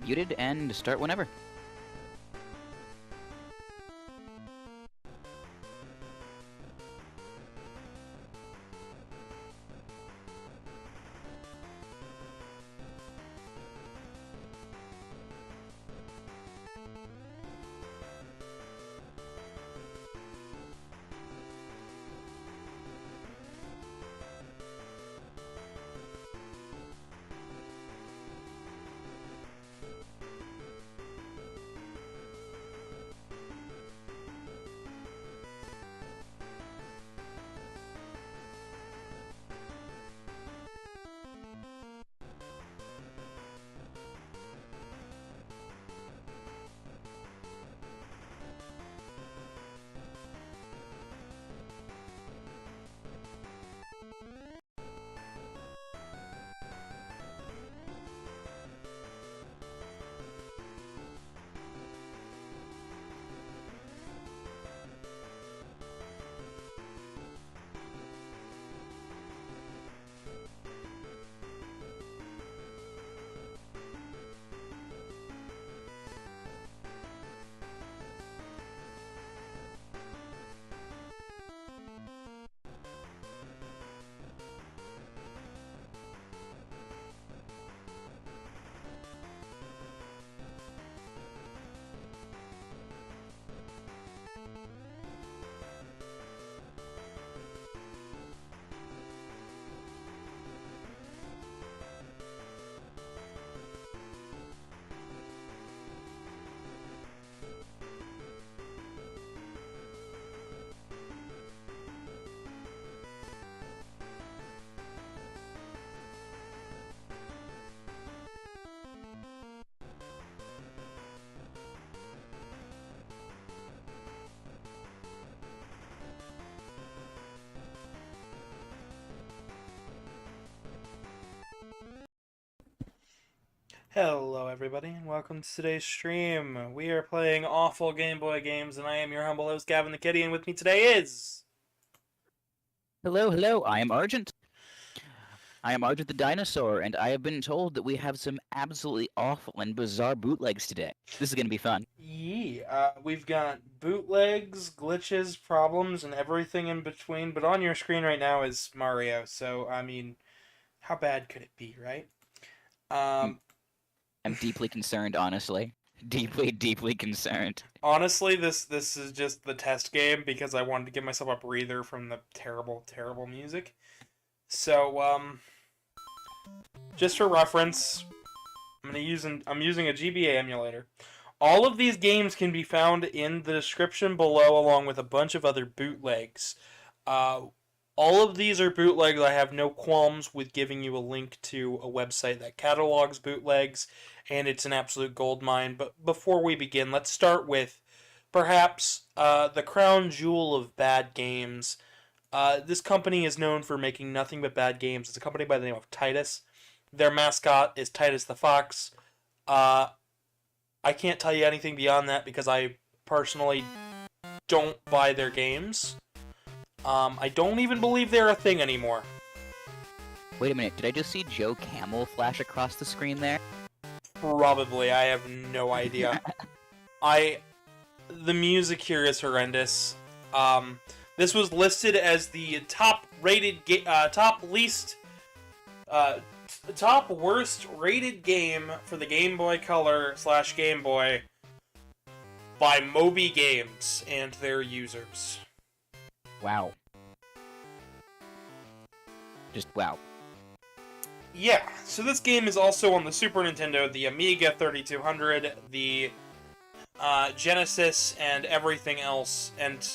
muted and start whenever. Hello everybody, and welcome to today's stream. We are playing awful Game Boy games, and I am your humble host, Gavin the Kitty, and with me today is... Hello, I am Argent. I am Argent the Dinosaur, and I have been told that we have some absolutely awful and bizarre bootlegs today. This is going to be fun. We've got bootlegs, glitches, problems, and everything in between, but on your screen right now is Mario, so, I mean, how bad could it be, right? I'm deeply concerned, honestly. Deeply concerned. Honestly, this is just the test game because I wanted to give myself a breather from the terrible music. So, just for reference, I'm using a GBA emulator. All of these games can be found in the description below, along with a bunch of other bootlegs. All of these are bootlegs. I have no qualms with giving you a link to a website that catalogs bootlegs, and it's an absolute goldmine. But before we begin, let's start with perhaps the crown jewel of bad games. This company is known for making nothing but bad games. It's a company by the name of Titus. Their mascot is Titus the Fox. I can't tell you anything beyond that because I personally don't buy their games. I don't even believe they're a thing anymore. Wait a minute, did I just see Joe Camel flash across the screen there? Probably, I have no idea. The music here is horrendous. This was listed as the top worst rated game for the Game Boy Color / Game Boy by Moby Games and their users. Wow. Just wow. Yeah, so this game is also on the Super Nintendo, the Amiga 3200, the Genesis, and everything else. And,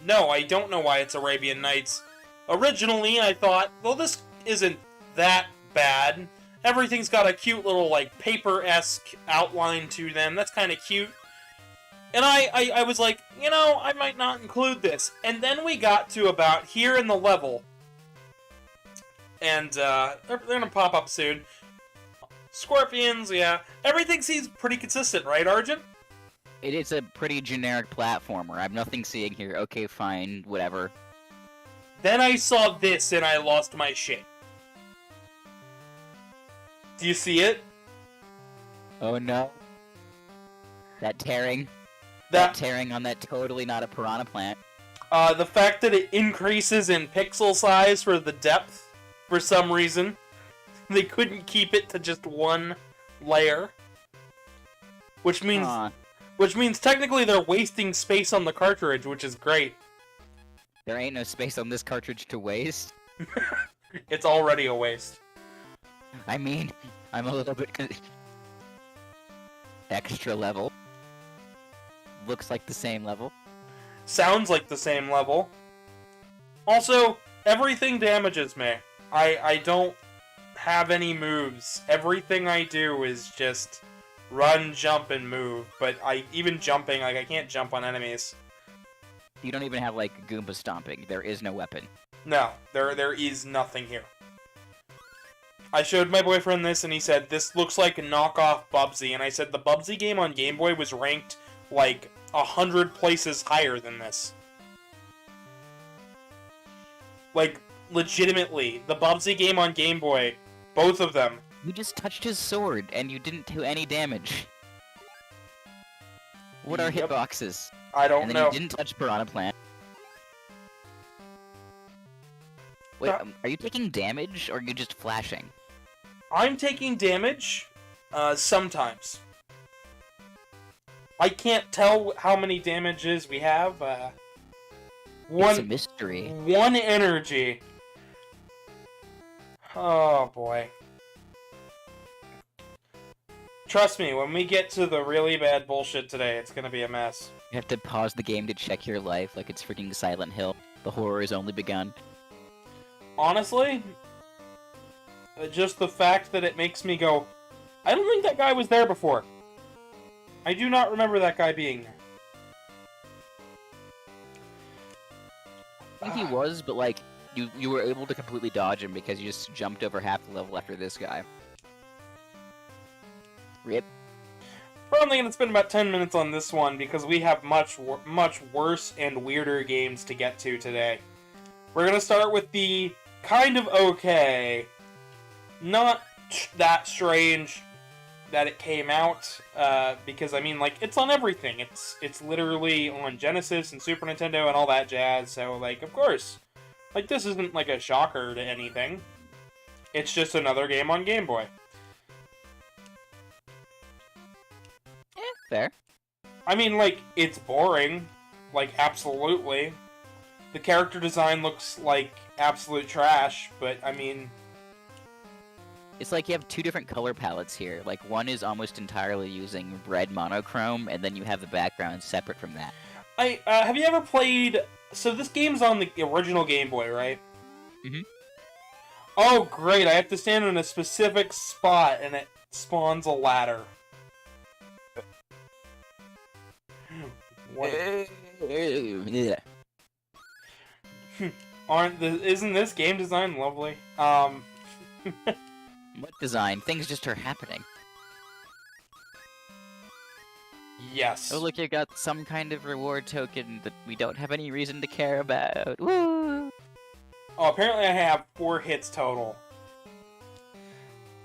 no, I don't know why it's Arabian Nights. Originally, I thought, well, this isn't that bad. Everything's got a cute little, like, paper-esque outline to them. That's kind of cute. And I was like, you know, I might not include this. And then we got to about here in the level. And, they're gonna pop up soon. Scorpions, yeah. Everything seems pretty consistent, right, Argent? It is a pretty generic platformer. I have nothing seeing here. Okay, fine, whatever. Then I saw this and I lost my shit. Do you see it? Oh no. That tearing. That tearing on that totally not a piranha plant. the fact that it increases in pixel size for the depth for some reason. They couldn't keep it to just one layer. Which means technically they're wasting space on the cartridge, which is great. There ain't no space on this cartridge to waste. It's already a waste. I mean, I'm a little bit extra level. Looks like the same level. Sounds like the same level. Also, everything damages me. I don't have any moves. Everything I do is just run, jump, and move. But even jumping, like, I can't jump on enemies. You don't even have, like, Goomba stomping. There is no weapon. No, there is nothing here. I showed my boyfriend this, and he said, this looks like a knockoff Bubsy. And I said, the Bubsy game on Game Boy was ranked, like, 100 places higher than this. Like, legitimately, the Bubsy game on Game Boy, both of them. You just touched his sword, and you didn't do any damage. What are Yep. hitboxes? I don't And then know. you didn't touch Piranha Plant. Wait, are you taking damage, or are you just flashing? I'm taking damage, sometimes. I can't tell how many damages we have, It's a mystery. One energy. Oh, boy. Trust me, when we get to the really bad bullshit today, it's gonna be a mess. You have to pause the game to check your life like it's freaking Silent Hill. The horror has only begun. Honestly, just the fact that it makes me go, I don't think that guy was there before. I do not remember that guy being there. I think he was, but like, you were able to completely dodge him because you just jumped over half the level after this guy. Rip. We're only going to spend about 10 minutes on this one because we have much worse and weirder games to get to today. We're going to start with the kind of okay, not that strange that it came out, because, I mean, like, it's on everything. It's literally on Genesis and Super Nintendo and all that jazz, so, like, of course. Like, this isn't, like, a shocker to anything. It's just another game on Game Boy. Fair. I mean, like, it's boring. Like, absolutely. The character design looks like absolute trash, but, I mean... It's like you have two different color palettes here. Like, one is almost entirely using red monochrome, and then you have the background separate from that. have you ever played... So this game's on the original Game Boy, right? Mm-hmm. Oh, great, I have to stand in a specific spot, and it spawns a ladder. What? Yeah. Isn't this game design lovely? What design? Things just are happening. Yes. Oh, look, you got some kind of reward token that we don't have any reason to care about. Woo! Oh, apparently I have 4 hits total.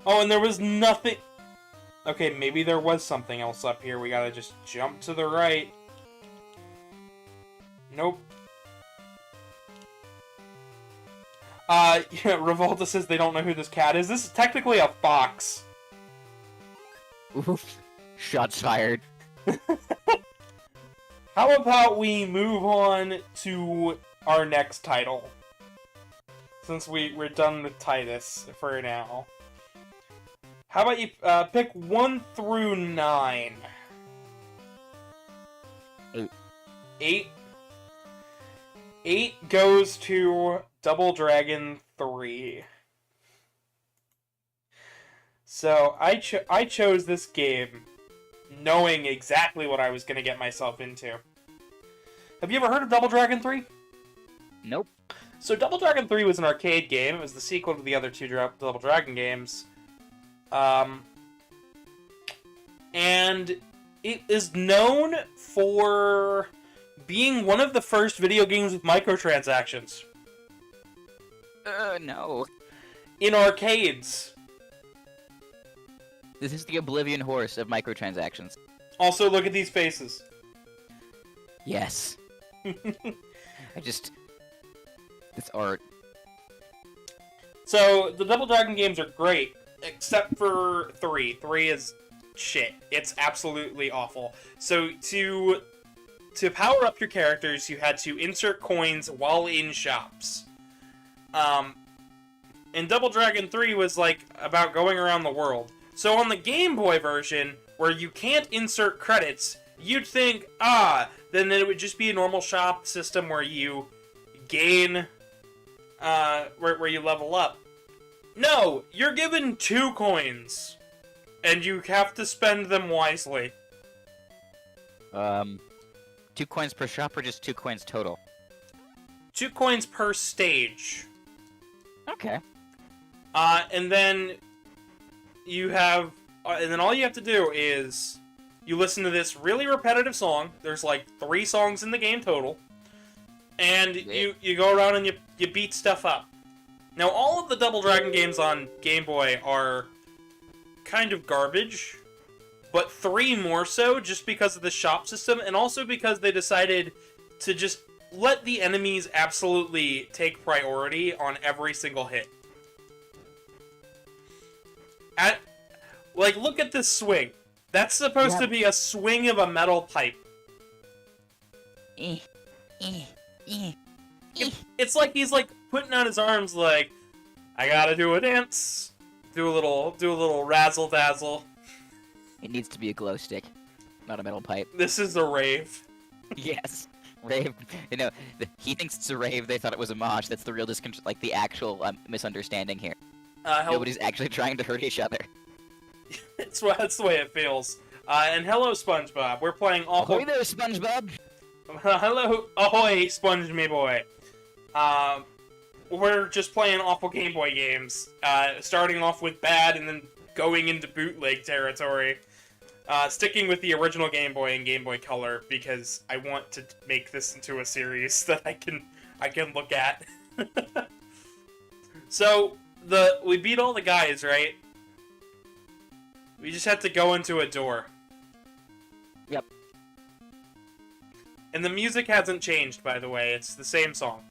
Oh, and there was nothing... Okay, maybe there was something else up here. We gotta just jump to the right. Nope. Yeah, Revolta says they don't know who this cat is. This is technically a fox. Oof. Shots fired. How about we move on to our next title? Since we're done with Titus for now. How about you pick 1 through 9? 8. 8? 8 goes to Double Dragon 3. So I chose this game knowing exactly what I was going to get myself into. Have you ever heard of Double Dragon 3? Nope. So Double Dragon 3 was an arcade game. It was the sequel to the other 2 Double Dragon games. And it is known for being one of the first video games with microtransactions. No. In arcades. This is the Oblivion horse of microtransactions. Also, look at these faces. Yes. This art. So, the Double Dragon games are great, except for 3. 3 is shit. It's absolutely awful. So, to power up your characters, you had to insert coins while in shops. And Double Dragon 3 was, like, about going around the world. So on the Game Boy version, where you can't insert credits, you'd think, then it would just be a normal shop system where you gain, where you level up. No! You're given 2 coins! And you have to spend them wisely. 2 coins per shop or just 2 coins total? 2 coins per stage. Okay. And then you have, and then all you have to do is you listen to this really repetitive song. There's like 3 songs in the game total, and you go around and you beat stuff up. Now, all of the Double Dragon games on Game Boy are kind of garbage, but 3 more so, just because of the shop system, and also because they decided to just let the enemies absolutely take priority on every single hit. Look at this swing. That's supposed to be a swing of a metal pipe. It's like he's like putting out his arms like, I gotta do a dance, do a little razzle dazzle. It needs to be a glow stick, not a metal pipe. This is a rave. Yes, rave. He thinks it's a rave. They thought it was a mosh. That's the real the actual misunderstanding here. Nobody's actually trying to hurt each other. That's the way it feels. And hello, SpongeBob. We're playing awful. Ahoy there, SpongeBob. Hello, ahoy, Sponge me boy. We're just playing awful Game Boy games. Starting off with bad and then going into bootleg territory. Sticking with the original Game Boy and Game Boy Color because I want to make this into a series that I can look at. So we beat all the guys, right? We just have to go into a door. Yep. And the music hasn't changed, by the way. It's the same song.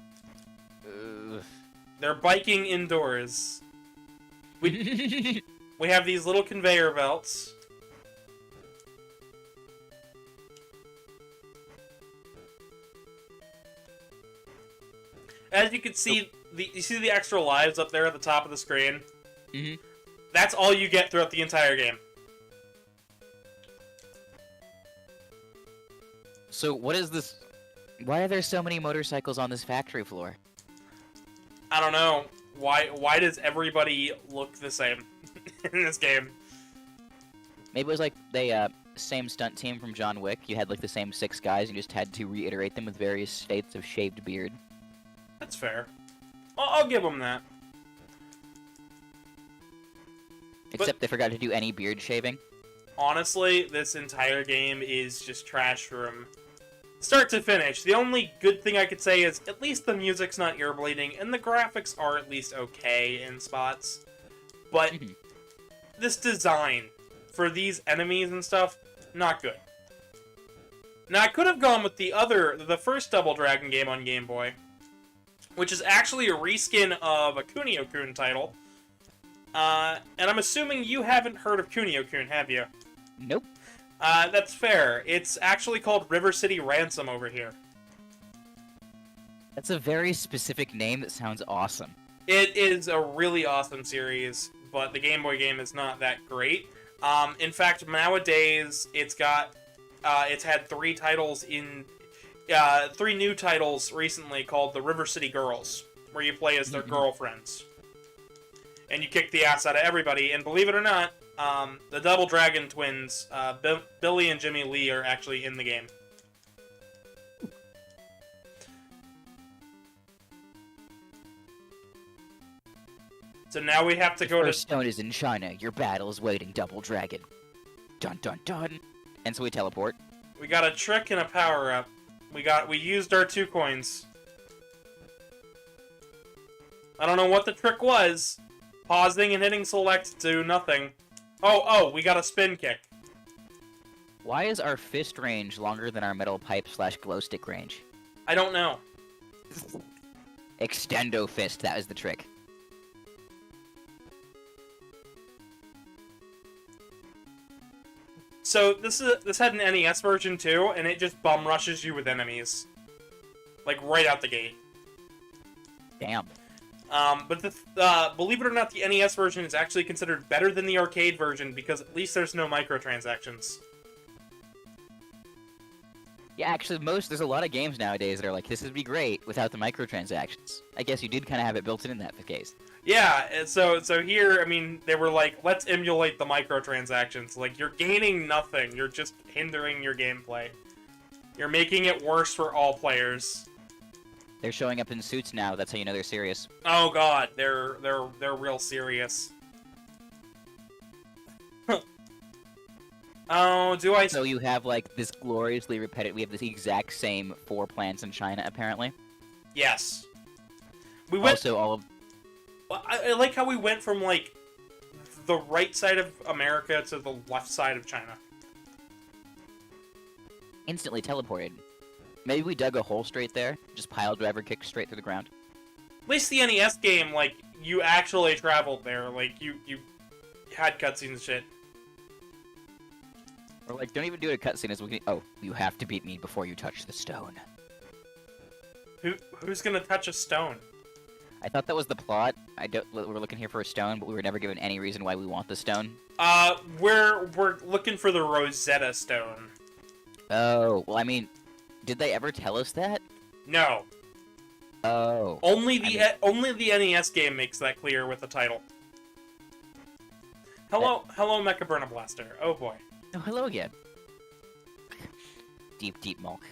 They're biking indoors. We have these little conveyor belts. As you can see, you see the extra lives up there at the top of the screen? Mm-hmm. That's all you get throughout the entire game. So what is this? Why are there so many motorcycles on this factory floor? I don't know. Why does everybody look the same in this game? Maybe it was like the same stunt team from John Wick. You had like the same 6 guys and you just had to reiterate them with various states of shaved beard. That's fair. I'll give them that. Except they forgot to do any beard shaving. Honestly, this entire game is just trash from start to finish. The only good thing I could say is at least the music's not ear bleeding, and the graphics are at least okay in spots. But this design for these enemies and stuff, not good. Now, I could have gone with the first Double Dragon game on Game Boy, which is actually a reskin of a Kunio-kun title. And I'm assuming you haven't heard of Kunio-kun, have you? Nope. That's fair. It's actually called River City Ransom over here. That's a very specific name that sounds awesome. It is a really awesome series, but the Game Boy game is not that great. In fact, nowadays, it's had 3 titles in... 3 new titles recently called the River City Girls, where you play as their girlfriends. And you kick the ass out of everybody, and believe it or not, the Double Dragon twins, Billy and Jimmy Lee, are actually in the game. So now we have to go to... First stone is in China. Your battle is waiting, Double Dragon. Dun dun dun. And so we teleport. We got a trick and a power-up. We used our 2 coins. I don't know what the trick was. Pausing and hitting select do nothing. Oh, we got a spin kick. Why is our fist range longer than our metal pipe / glow stick range? I don't know. Extendo fist, that was the trick. So this had an NES version too, and it just bum rushes you with enemies, like right out the gate. Damn. But believe it or not, the NES version is actually considered better than the arcade version because at least there's no microtransactions. Yeah, actually, there's a lot of games nowadays that are like, this would be great without the microtransactions. I guess you did kind of have it built in that case. Yeah, and so here, I mean, they were like, let's emulate the microtransactions. Like, you're gaining nothing, you're just hindering your gameplay. You're making it worse for all players. They're showing up in suits now, that's how you know they're serious. Oh god, they're real serious. Oh, do I... So you have, like, this gloriously repetitive... We have this exact same 4 plants in China, apparently. Yes. We went... Also, all of... I like how we went from, like, the right side of America to the left side of China. Instantly teleported. Maybe we dug a hole straight there, just pile driver kick straight through the ground. At least the NES game, like, you actually traveled there. Like, you had cutscenes and shit. Or, like, don't even do a cutscene as we can... Oh, you have to beat me before you touch the stone. Who's gonna touch a stone? I thought that was the plot. We're looking here for a stone, but we were never given any reason why we want the stone. We're looking for the Rosetta Stone. Oh, well, I mean, did they ever tell us that? No. Oh. Only the NES game makes that clear with the title. Hello, Mecha Burna Blaster. Oh boy. Oh, hello again. Deep, deep milk.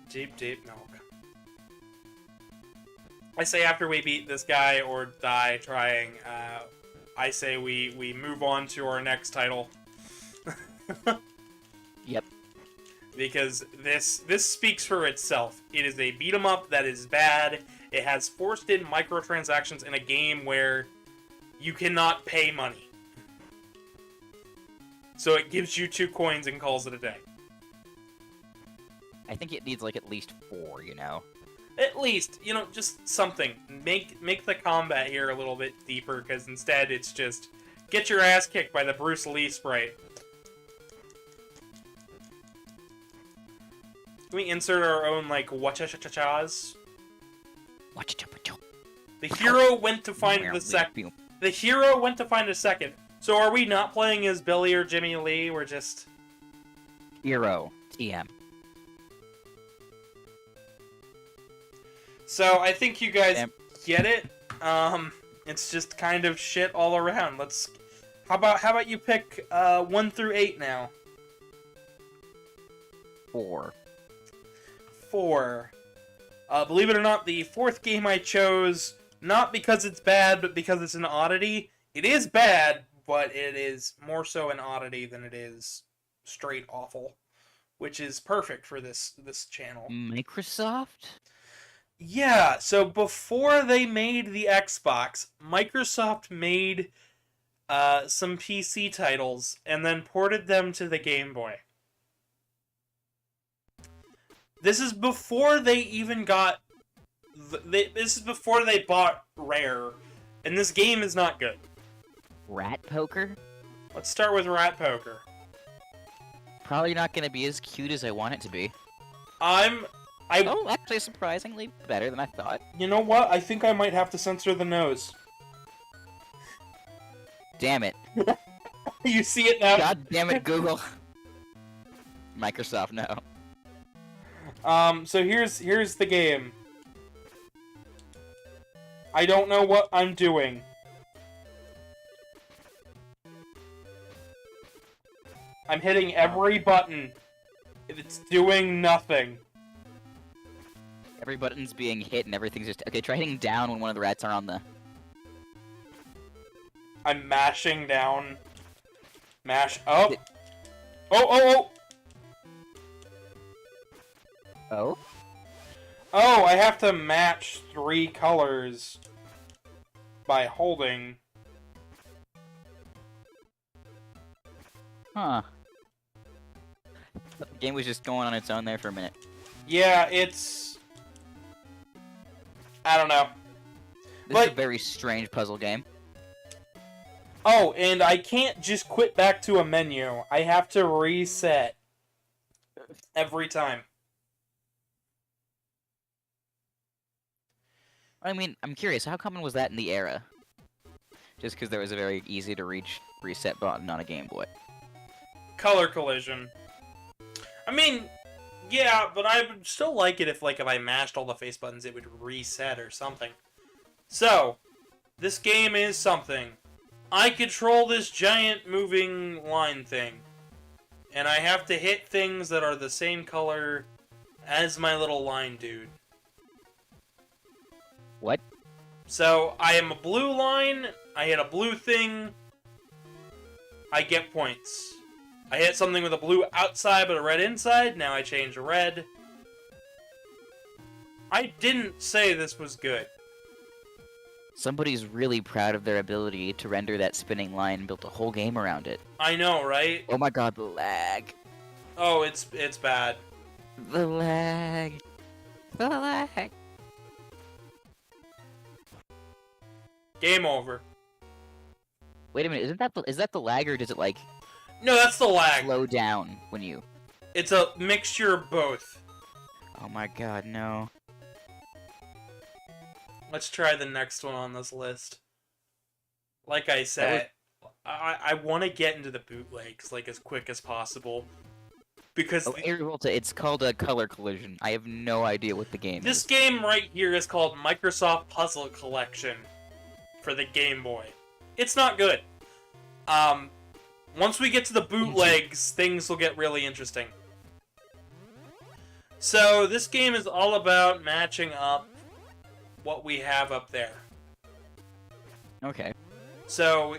Deep, deep milk. I say after we beat this guy or die trying, I say we move on to our next title. Yep. Because this speaks for itself. It is a beat 'em up that is bad. It has forced in microtransactions in a game where you cannot pay money. So it gives you 2 coins and calls it a day. I think it needs, like, at least 4, you know? At least, you know, just something. Make the combat here a little bit deeper, because instead it's just get your ass kicked by the Bruce Lee sprite. Can we insert our own, like, wha-cha-cha-cha-chas? The hero went to find the second. The hero went to find a second. So are we not playing as Billy or Jimmy Lee? We're just... Hero. TM. So I think you guys get it. It's just kind of shit all around. How about you pick 1 through 8 now? 4. 4. Believe it or not, the 4th game I chose, not because it's bad, but because it's an oddity. It is bad, but it is more so an oddity than it is straight awful, which is perfect for this channel. Microsoft? Yeah, so before they made the Xbox, Microsoft made some PC titles and then ported them to the Game Boy. This is before they even got... This is before they bought Rare, and this game is not good. Rat Poker? Let's start with Rat Poker. Probably not gonna be as cute as I want it to be. Oh, actually surprisingly better than I thought. You know what? I think I might have to censor the nose. Damn it. You see it now? God damn it, Google. Microsoft, no. So here's the game. I don't know what I'm doing. I'm hitting every button. It's doing nothing. Every button's being hit and everything's just... Okay, try hitting down when one of the rats are on the... I'm mashing down. Mash up. Oh! Oh? Oh, I have to match 3 colors by holding. Huh. The game was just going on its own there for a minute. Yeah, it's... I don't know. This is a very strange puzzle game. Oh, and I can't just quit back to a menu. I have to reset every time. I mean, I'm curious, how common was that in the era? Just because there was a very easy-to-reach reset button on a Game Boy. Color collision. I mean, yeah, but I would still like it if I mashed all the face buttons, it would reset or something. So, this game is something. I control this giant moving line thing. And I have to hit things that are the same color as my little line dude. What? So, I am a blue line, I hit a blue thing, I get points. I hit something with a blue outside but a red inside, now I change to red. I didn't say this was good. Somebody's really proud of their ability to render that spinning line and built a whole game around it. I know, right? Oh my god, the lag. Oh, it's bad. The lag. The lag. Game over. Wait a minute, is that the lag, or does it, like, No, that's the lag. slow down when you... It's a mixture of both. Oh my god, no. Let's try the next one on this list. Like I said, I want to get into the bootlegs, as quick as possible. Because... Oh, Volta, it's called a color collision. I have no idea what the game is. This game right here is called Microsoft Puzzle Collection for the Game Boy. It's not good. Once we get to the bootlegs, things will get really interesting. So, this game is all about matching up what we have up there. Okay. So,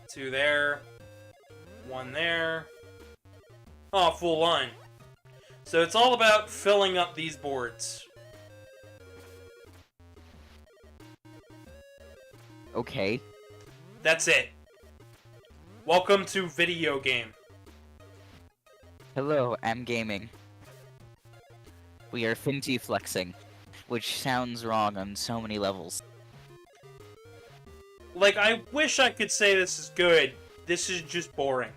2 there, 1 there. Oh, full line. So it's all about filling up these boards. Okay. That's it. Welcome to video game. Hello, I'm gaming. We are finty flexing, which sounds wrong on so many levels. I wish I could say this is good. This is just boring.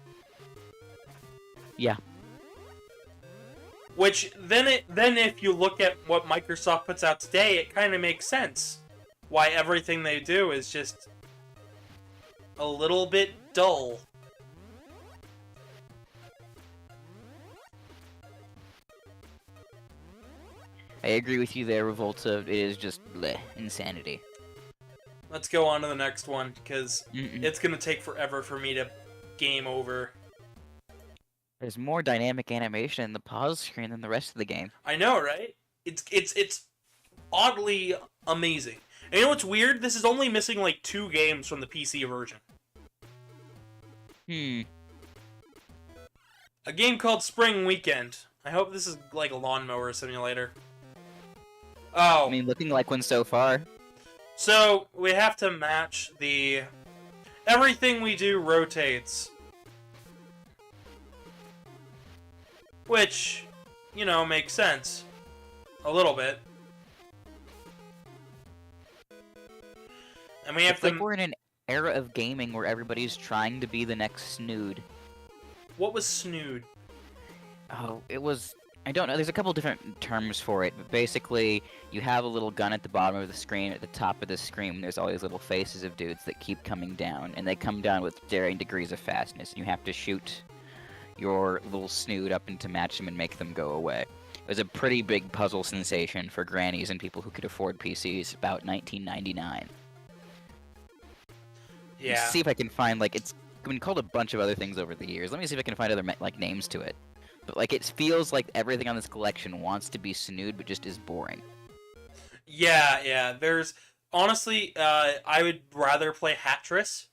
Yeah. Which, then if you look at what Microsoft puts out today, it kind of makes sense. Why everything they do is just a little bit dull. I agree with you there, Revolta. It is just bleh, insanity. Let's go on to the next one, because it's going to take forever for me to game over. There's more dynamic animation in the pause screen than the rest of the game. I know, right? It's oddly amazing. And you know what's weird? This is only missing 2 games from the PC version. A game called Spring Weekend. I hope this is like a lawnmower simulator. Oh. I mean, looking like one so far. So, we have to match the... Everything we do rotates. Which, makes sense. A little bit. And we have It's like we're in an era of gaming where everybody's trying to be the next Snood. What was Snood? Oh, it was... I don't know, there's a couple different terms for it, but basically, you have a little gun at the bottom of the screen, at the top of the screen, there's all these little faces of dudes that keep coming down, and they come down with varying degrees of fastness, and you have to shoot your little snood up and to match them and make them go away. It was a pretty big puzzle sensation for grannies and people who could afford PCs about 1999. Yeah. Let's see if I can find, it's been called a bunch of other things over the years. Let me see if I can find other, names to it. But, it feels like everything on this collection wants to be Snood, but just is boring. Yeah, there's... Honestly, I would rather play Hattress.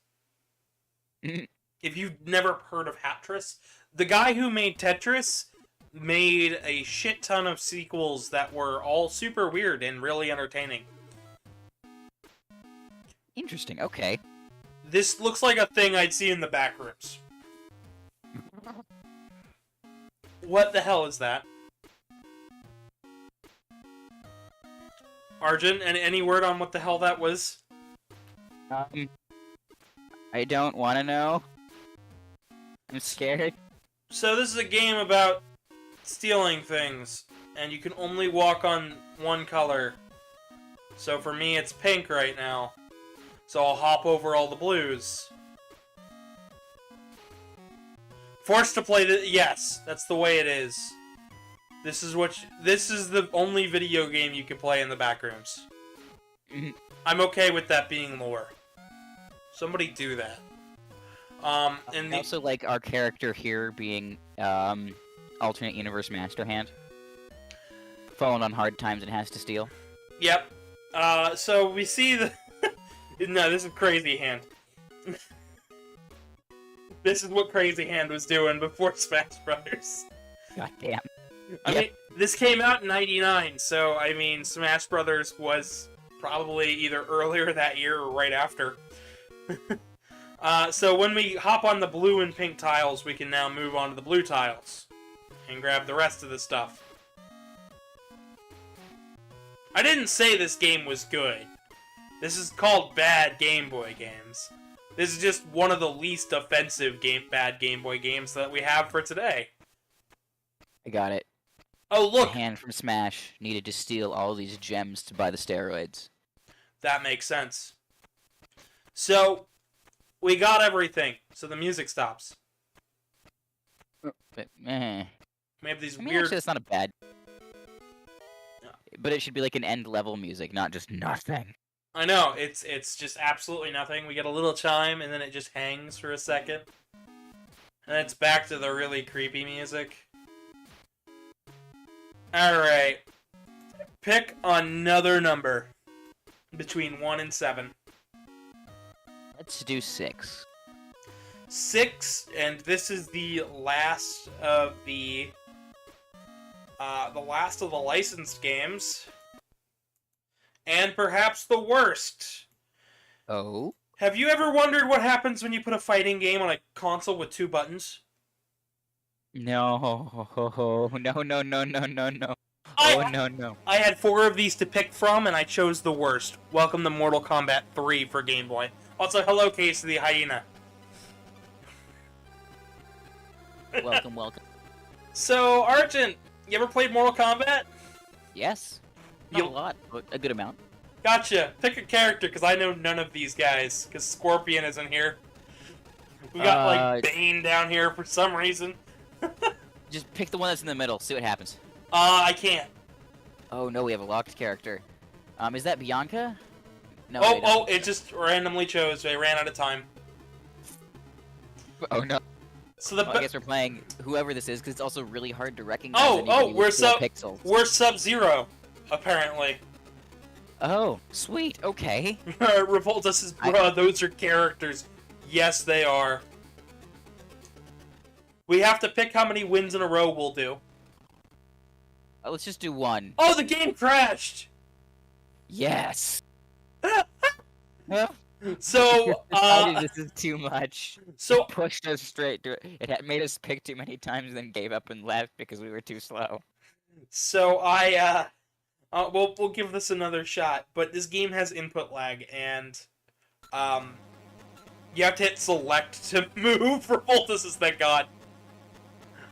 If you've never heard of Hattress, the guy who made Tetris made a shit ton of sequels that were all super weird and really entertaining. Interesting, okay. This looks like a thing I'd see in the back rooms. What the hell is that? Arjun, any word on what the hell that was? I don't want to know. I'm scared. So this is a game about stealing things, and you can only walk on one color. So for me, it's pink right now. So I'll hop over all the blues. Forced to play the... Yes, that's the way it is. This is the only video game you can play in the back rooms. I'm okay with that being lore. Somebody do that. And also like our character here being alternate universe Master Hand. Fallen on hard times and has to steal. Yep. So we see the... No, this is Crazy Hand. This is what Crazy Hand was doing before Smash Brothers. God damn. I mean, this came out in '99, so, I mean, Smash Brothers was probably either earlier that year or right after. So when we hop on the blue and pink tiles, we can now move on to the blue tiles and grab the rest of the stuff. I didn't say this game was good. This is called bad Game Boy games. This is just one of the least offensive bad Game Boy games that we have for today. I got it. Oh, look! The hand from Smash needed to steal all these gems to buy the steroids. That makes sense. So, we got everything. So the music stops. But, We have these I mean, weird... actually, that's not a bad... But it should be like an end-level music, not just nothing. I know, it's just absolutely nothing. We get a little chime, and then it just hangs for a second. And it's back to the really creepy music. Alright. Pick another number. Between 1 and 7. Let's do 6. 6, and this is the last of the licensed games. And perhaps the worst. Oh? Have you ever wondered what happens when you put a fighting game on a console with 2 buttons? No, no, no, no, no, no, no. No. I had 4 of these to pick from, and I chose the worst. Welcome to Mortal Kombat 3 for Game Boy. Also, hello, Case of the Hyena. Welcome, welcome. So, Arjun, you ever played Mortal Kombat? Yes. Not a lot, but a good amount. Gotcha. Pick a character, because I know none of these guys. Because Scorpion isn't here. We got, like, Bane down here for some reason. Just pick the one that's in the middle, see what happens. I can't. Oh no, we have a locked character. Is that Bianca? No. Oh, it just randomly chose. I ran out of time. Oh no. So I guess we're playing whoever this is, because it's also really hard to recognize. We're pixels. We're Sub-Zero, apparently. Oh, sweet. Okay. Revolta says, "Bruh, those are characters." Yes, they are. We have to pick how many wins in a row we'll do. Let's just do 1. Oh, the game crashed! Yes! So, this is too much. So it pushed us straight to it. It had made us pick too many times, then gave up and left because we were too slow. So we'll give this another shot. But this game has input lag, and you have to hit select to move. Revolta says, "Thank God."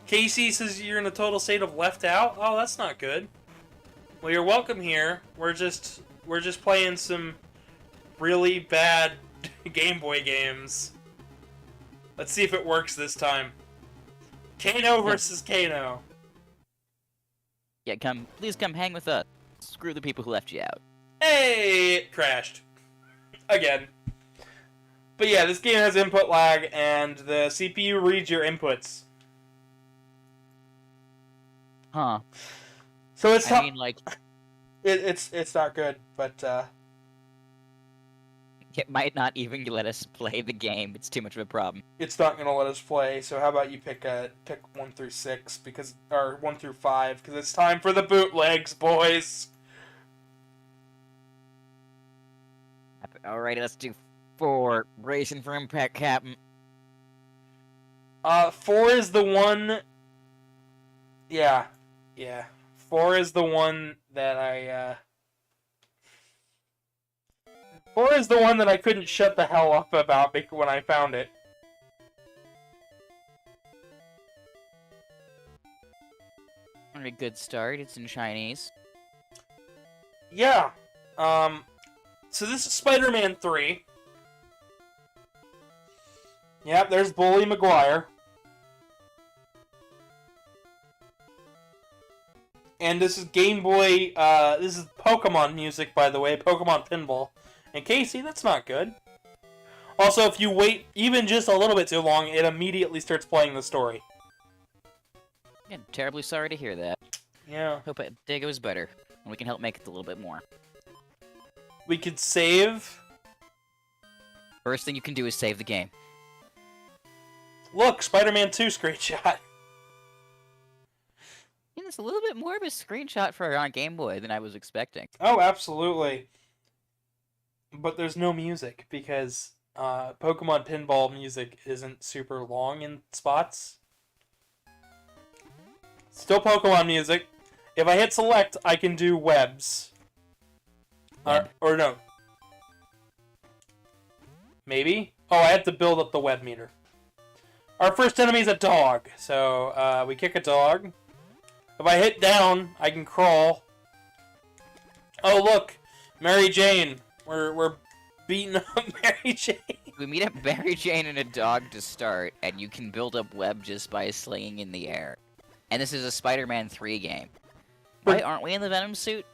Casey says you're in a total state of left out. Oh, that's not good. Well, you're welcome here. We're just playing some really bad Game Boy games. Let's see if it works this time. Kano versus Kano. Yeah, please come hang with us. Screw the people who left you out. Hey, it crashed. Again. But yeah, this game has input lag, and the CPU reads your inputs. Huh. So it's I mean, like... It's not good, but It might not even let us play the game. It's too much of a problem. it's not gonna let us play. So how about you pick 1 through 6 or 1 through 5 because it's time for the bootlegs, boys. Alright, let's do 4, bracing for impact, Captain. 4 is the one... Yeah. 4 is the one that I, 4 is the one that I couldn't shut the hell up about when I found it. A good start. It's in Chinese. Yeah. So this is Spider-Man 3. Yep, there's Bully Maguire. And this is Game Boy, this is Pokemon music, by the way, Pokemon Pinball. And Casey, that's not good. Also, if you wait even just a little bit too long, it immediately starts playing the story. Yeah, terribly sorry to hear that. Yeah. Hope it goes better, and we can help make it a little bit more. We could save. First thing you can do is save the game. Look, Spider-Man 2 screenshot. It's a little bit more of a screenshot for on Game Boy than I was expecting. Oh, absolutely. But there's no music, because Pokemon Pinball music isn't super long in spots. Still Pokemon music. If I hit select, I can do webs. Or no. Maybe? Oh, I have to build up the web meter. Our first enemy is a dog. So, we kick a dog. If I hit down, I can crawl. Oh, look! Mary Jane. We're beating up Mary Jane. We meet up Mary Jane and a dog to start, and you can build up web just by slinging in the air. And this is a Spider-Man 3 game. Why aren't we in the Venom suit?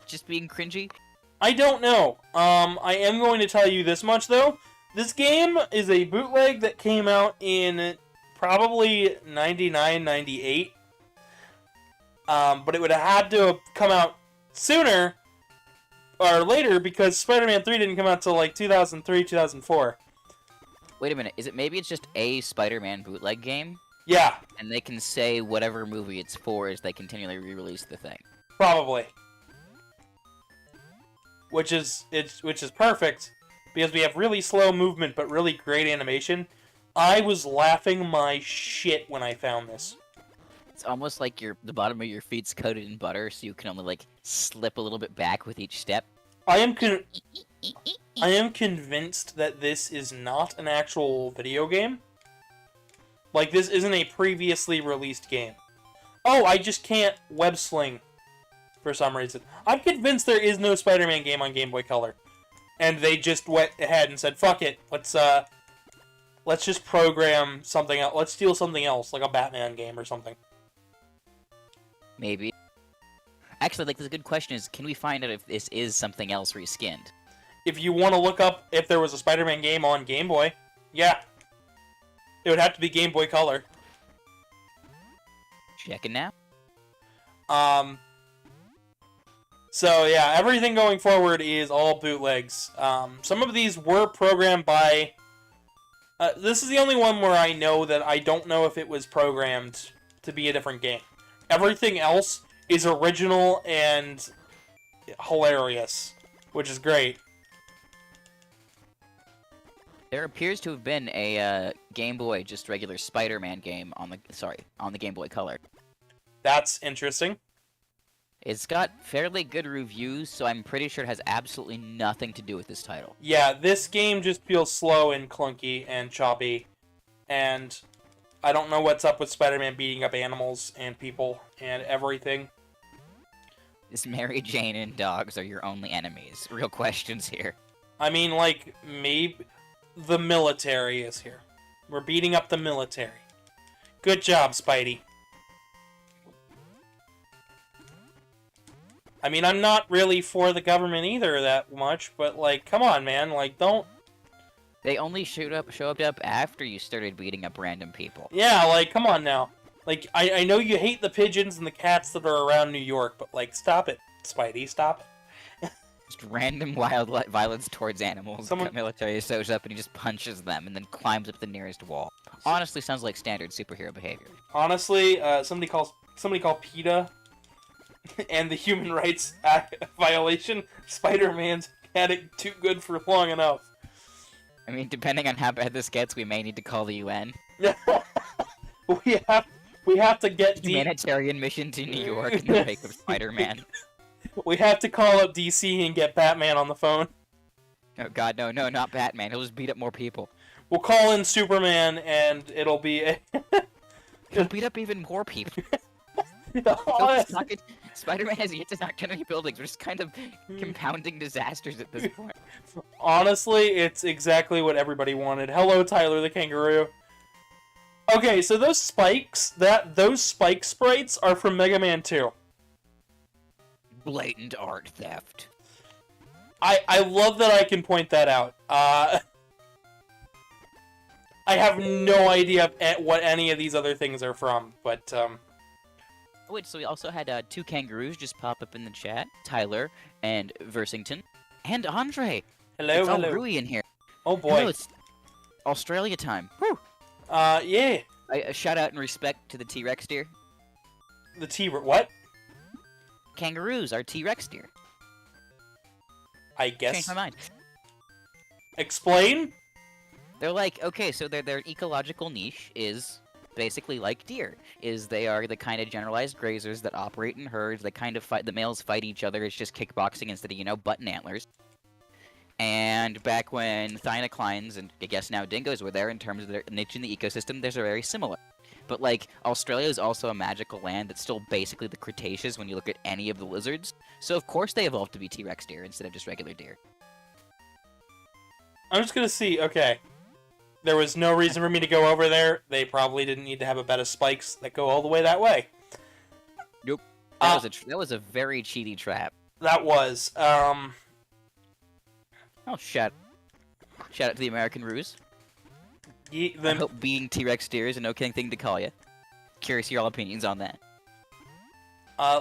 Just being cringy? I don't know. I am going to tell you this much, though. This game is a bootleg that came out in probably 99, 98. But it would have had to have come out sooner or later because Spider-Man 3 didn't come out till like 2003, 2004. Wait a minute, maybe it's just a Spider-Man bootleg game? Yeah. And they can say whatever movie it's for as they continually re-release the thing. Probably. Which is perfect because we have really slow movement but really great animation. I was laughing my shit when I found this. It's almost like the bottom of your feet's coated in butter, so you can only like slip a little bit back with each step. I am convinced that this is not an actual video game. Like, this isn't a previously released game. Oh, I just can't web sling for some reason. I'm convinced there is no Spider-Man game on Game Boy Color. And they just went ahead and said, fuck it, let's just program something else. Let's steal something else, like a Batman game or something. Maybe. Actually, like, the good question is, can we find out if this is something else reskinned? If you want to look up if there was a Spider-Man game on Game Boy, yeah. It would have to be Game Boy Color. Checking now. So, yeah, everything going forward is all bootlegs. Some of these were programmed by... this is the only one where I know that I don't know if it was programmed to be a different game. Everything else is original and hilarious, which is great. There appears to have been a Game Boy, just regular Spider-Man game on the Game Boy Color. That's interesting. It's got fairly good reviews, so I'm pretty sure it has absolutely nothing to do with this title. Yeah, this game just feels slow and clunky and choppy, and I don't know what's up with Spider-Man beating up animals and people and everything. This Mary Jane and dogs are your only enemies. Real questions here. I mean, like, maybe the military is here. We're beating up the military. Good job, Spidey. I mean, I'm not really for the government either that much, but, like, come on, man. Like, don't... They only showed up after you started beating up random people. Yeah, like, come on now. Like, I know you hate the pigeons and the cats that are around New York, but, like, stop it, Spidey, stop it. Just random violence towards animals. The military shows up and he just punches them and then climbs up the nearest wall. Honestly, sounds like standard superhero behavior. Honestly, somebody called PETA and the human rights violation. Spider-Man's had it too good for long enough. I mean, depending on how bad this gets, we may need to call the UN. we have to get Humanitarian mission to New York in the wake of Spider-Man. We have to call up DC and get Batman on the phone. Oh god, no, not Batman. He'll just beat up more people. We'll call in Superman, and it'll be a... He'll beat up even more people. Spider-Man has yet to knock down any buildings. We're just kind of compounding disasters at this point. Honestly, it's exactly what everybody wanted. Hello, Tyler the Kangaroo. Okay, so those spikes, those spike sprites are from Mega Man 2. Blatant art theft. I love that I can point that out. I have no idea what any of these other things are from, but Wait, so we also had 2 kangaroos just pop up in the chat. Tyler and Versington. And Andre! Hello, it's all hello. Rui in here. Oh boy. Hello, it's Australia time. Woo! Yeah. A shout out and respect to the T-Rex deer. The what? Kangaroos are T-Rex deer. I guess. Changed my mind. Explain? They're like, okay, so their ecological niche is basically like deer. They are the kind of generalized grazers that operate in herds. They kind of fight, the males fight each other. It's just kickboxing instead of, button antlers. And back when thylacoines and I guess now dingoes were there in terms of their niche in the ecosystem, they're very similar. But, Australia is also a magical land that's still basically the Cretaceous when you look at any of the lizards. So, of course, they evolved to be T-Rex deer instead of just regular deer. I'm just gonna see, okay. There was no reason for me to go over there. They probably didn't need to have a bed of spikes that go all the way that way. Nope. That was a very cheaty trap. That was, Oh, shout out to the American Ruse. I hope being T-Rex deer is an okay thing to call you. Curious your opinions on that.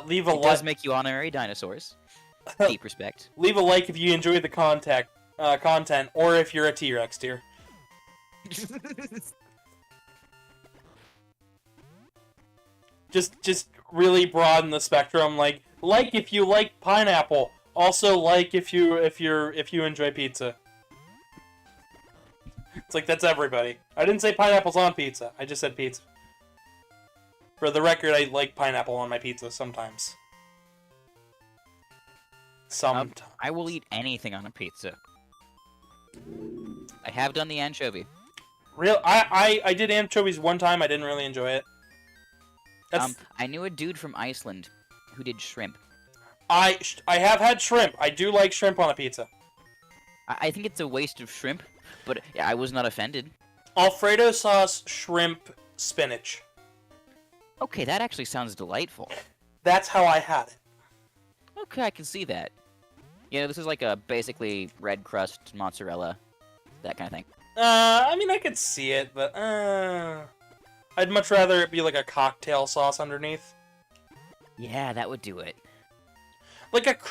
Leave a like. It does make you honorary dinosaurs. Deep respect. Leave a like if you enjoyed the content, or if you're a T-Rex deer. just really broaden the spectrum. Like if you like pineapple. Also like if you enjoy pizza. It's like that's everybody. I didn't say pineapple's on pizza. I just said pizza. For the record, I like pineapple on my pizza sometimes. I will eat anything on a pizza. I have done the anchovy. I did anchovies one time. I didn't really enjoy it. I knew a dude from Iceland who did shrimp. I have had shrimp. I do like shrimp on a pizza. I think it's a waste of shrimp, but I was not offended. Alfredo sauce, shrimp, spinach. Okay, that actually sounds delightful. That's how I had it. Okay, I can see that. This is like a basically red crust mozzarella, that kind of thing. I mean, I could see it, but I'd much rather it be like a cocktail sauce underneath. Yeah, that would do it. Like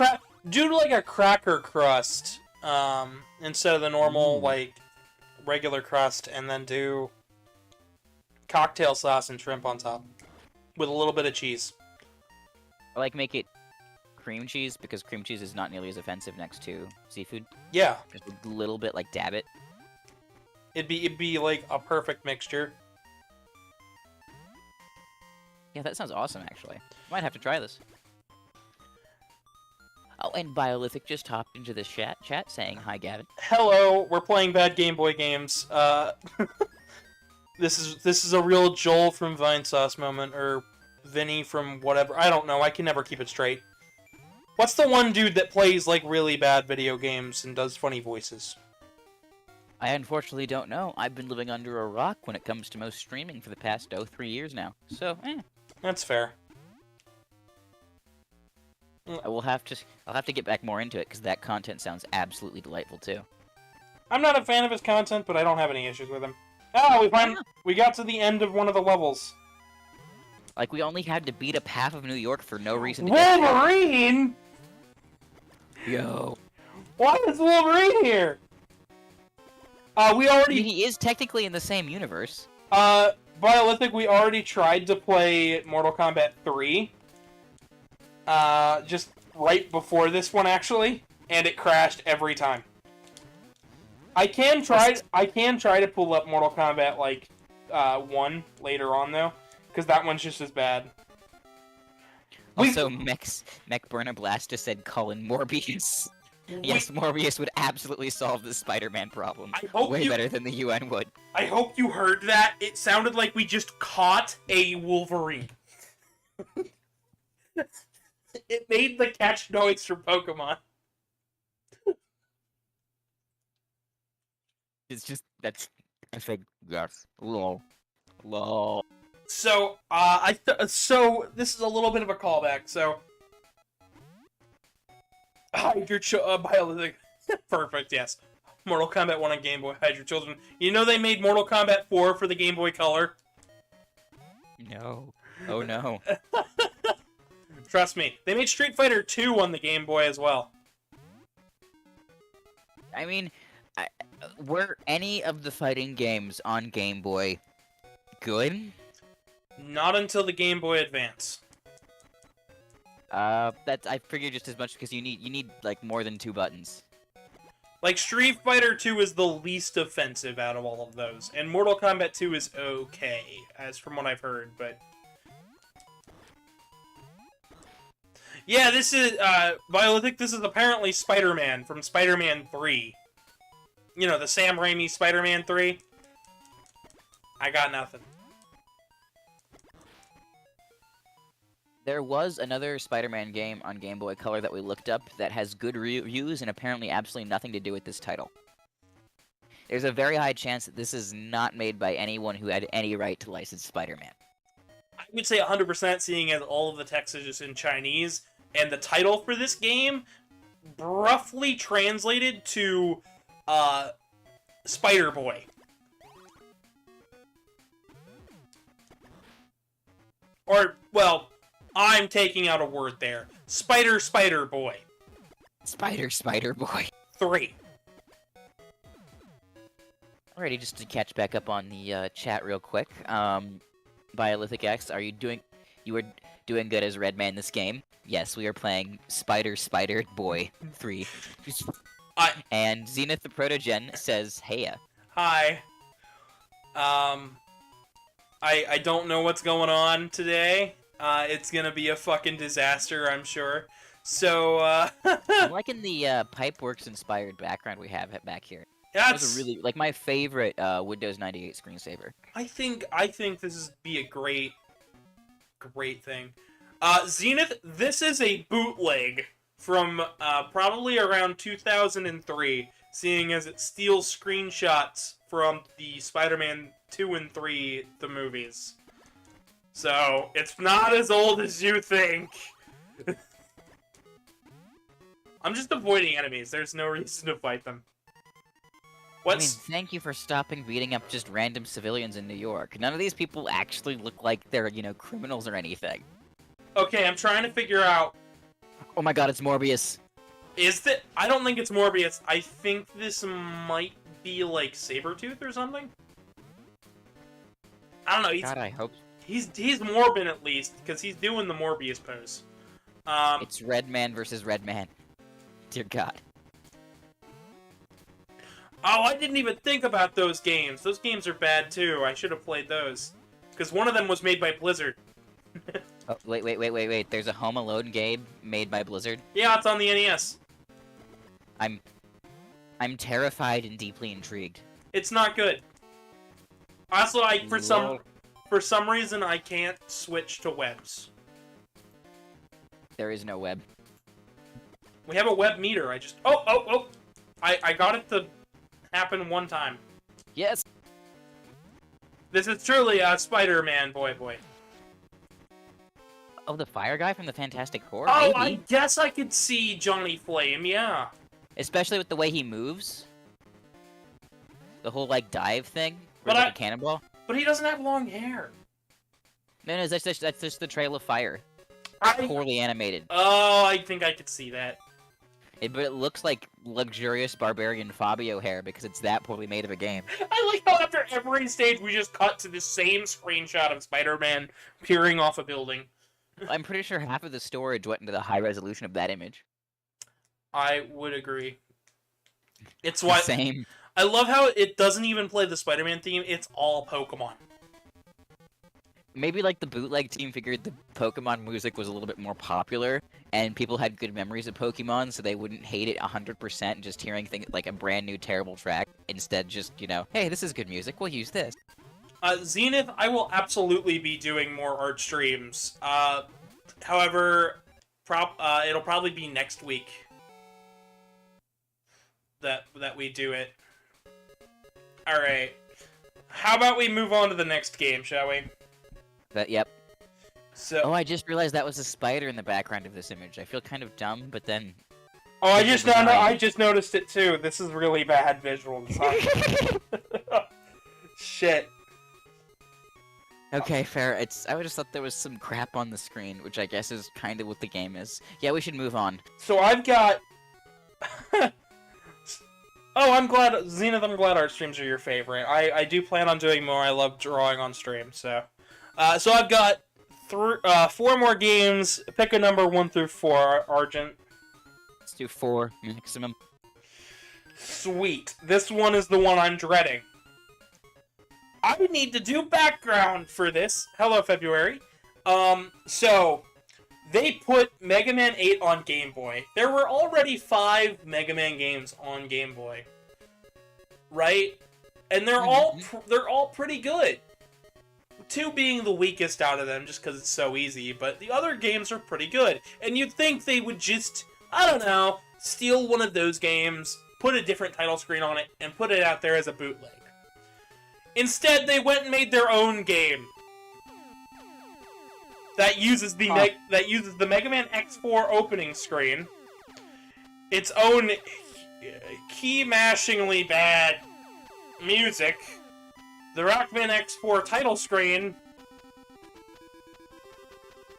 do like a cracker crust, instead of the normal regular crust, and then do cocktail sauce and shrimp on top with a little bit of cheese. Or make it cream cheese, because cream cheese is not nearly as offensive next to seafood. Yeah. Just a little bit dab it. It'd be like a perfect mixture. Yeah, that sounds awesome, actually. Might have to try this. Oh, and Biolithic just hopped into this chat saying, hi, Gavin. Hello, we're playing bad Game Boy games. This is a real Joel from Vinesauce moment, or Vinny from whatever. I don't know, I can never keep it straight. What's the one dude that plays, really bad video games and does funny voices? I unfortunately don't know. I've been living under a rock when it comes to most streaming for the past, 3 years now. So, That's fair. I'll have to get back more into it, because that content sounds absolutely delightful, too. I'm not a fan of his content, but I don't have any issues with him. We got to the end of one of the levels. We only had to beat up half of New York for no reason to get there. Wolverine! Yo. Why is Wolverine here? He is technically in the same universe. Biolithic, we already tried to play Mortal Kombat 3. Just right before this one, actually. And it crashed every time. I can try to pull up Mortal Kombat like 1 later on though, because that one's just as bad. Also, Mech Burner Blaster said Cullen Morbius. Yes, Morbius would absolutely solve the Spider-Man problem. Way better than the UN would. I hope you heard that. It sounded like we just caught a Wolverine. It made the catch noise for Pokemon. It's just, I think, yes. Lol. So, so this is a little bit of a callback, so... Hide your biologic... Perfect, yes. Mortal Kombat 1 on Game Boy, hide your children. You know they made Mortal Kombat 4 for the Game Boy Color? No. Oh no. Trust me. They made Street Fighter 2 on the Game Boy as well. I mean, were any of the fighting games on Game Boy good? Not until the Game Boy Advance. I figured just as much because you need like more than 2 buttons. Like, Street Fighter 2 is the least offensive out of all of those, and Mortal Kombat 2 is okay, as from what I've heard, but... Yeah, this is, Violet, this is apparently Spider-Man from Spider-Man 3. You know, the Sam Raimi Spider-Man 3. I got nothing. There was another Spider-Man game on Game Boy Color that we looked up that has good reviews and apparently absolutely nothing to do with this title. There's a very high chance that this is not made by anyone who had any right to license Spider-Man. I would say 100%, seeing as all of the text is just in Chinese, and the title for this game roughly translated to, Spider-Boy. Or, well, I'm taking out a word there. Spider-Boy. Spider-Boy. 3. Alrighty, just to catch back up on the chat real quick. Biolithic X, you were doing good as Redman this game. Yes, we are playing Spider-Boy 3. And Zenith the Protogen says, heya. Hi. I don't know what's going on today. It's gonna be a fucking disaster, I'm sure. So, I'm liking the Pipeworks-inspired background we have back here. That's a really, like, my favorite Windows 98 screensaver. I think this is be a great thing. Zenith, this is a bootleg from probably around 2003, seeing as it steals screenshots from the Spider-Man 2 and 3, the movies. So, it's not as old as you think. I'm just avoiding enemies. There's no reason to fight them. I mean, thank you for stopping beating up just random civilians in New York. None of these people actually look like they're, criminals or anything. Okay, I'm trying to figure out... Oh my god, it's Morbius. Is that... I don't think it's Morbius. I think this might be, like, Sabretooth or something? I don't know. God, I hope... He's Morbin, at least, because he's doing the Morbius pose. It's Redman versus Redman. Dear God. Oh, I didn't even think about those games. Those games are bad, too. I should have played those. Because one of them was made by Blizzard. Oh, wait. There's a Home Alone game made by Blizzard? Yeah, it's on the NES. I'm terrified and deeply intrigued. It's not good. Also, for some reason, I can't switch to webs. There is no web. We have a web meter. I just... Oh! I got it to happen one time. Yes! This is truly a Spider-Man boy. Oh, the fire guy from the Fantastic Four? Oh, Maybe. I guess I could see Johnny Flame, yeah. Especially with the way he moves. The whole, dive thing. But like a cannonball. But he doesn't have long hair. No, that's just the Trail of Fire. Poorly animated. Oh, I think I could see that. But it looks like luxurious barbarian Fabio hair because it's that poorly made of a game. I like how after every stage we just cut to the same screenshot of Spider-Man peering off a building. I'm pretty sure half of the storage went into the high resolution of that image. I would agree. It's why... Same. I love how it doesn't even play the Spider-Man theme, it's all Pokemon. Maybe like the bootleg team figured the Pokemon music was a little bit more popular, and people had good memories of Pokemon, so they wouldn't hate it 100% just hearing things like a brand new terrible track. Instead, just, hey, this is good music, we'll use this. Zenith, I will absolutely be doing more art streams. However, it'll probably be next week that we do it. Alright. How about we move on to the next game, shall we? Yep. So. Oh, I just realized that was a spider in the background of this image. I feel kind of dumb, but then... Oh, I just noticed it too. This is really bad visual design. Shit. Okay, fair. I just thought there was some crap on the screen, which I guess is kind of what the game is. Yeah, we should move on. So I've got... Oh, I'm glad, Zenith, I'm glad art streams are your favorite. I do plan on doing more. I love drawing on stream, so... so I've got 4 more games. Pick a number 1 through 4, Argent. Let's do 4 maximum. Sweet. This one is the one I'm dreading. I would need to do background for this. Hello, February. So... They put Mega Man 8 on Game Boy. There were already 5 Mega Man games on Game Boy, right? And they're all pretty good. 2 being the weakest out of them, just because it's so easy. But the other games are pretty good. And you'd think they would just, I don't know, steal one of those games, put a different title screen on it, and put it out there as a bootleg. Instead, they went and made their own game. That uses the Mega Man X4 opening screen, its own key-mashingly bad music, the Rockman X4 title screen,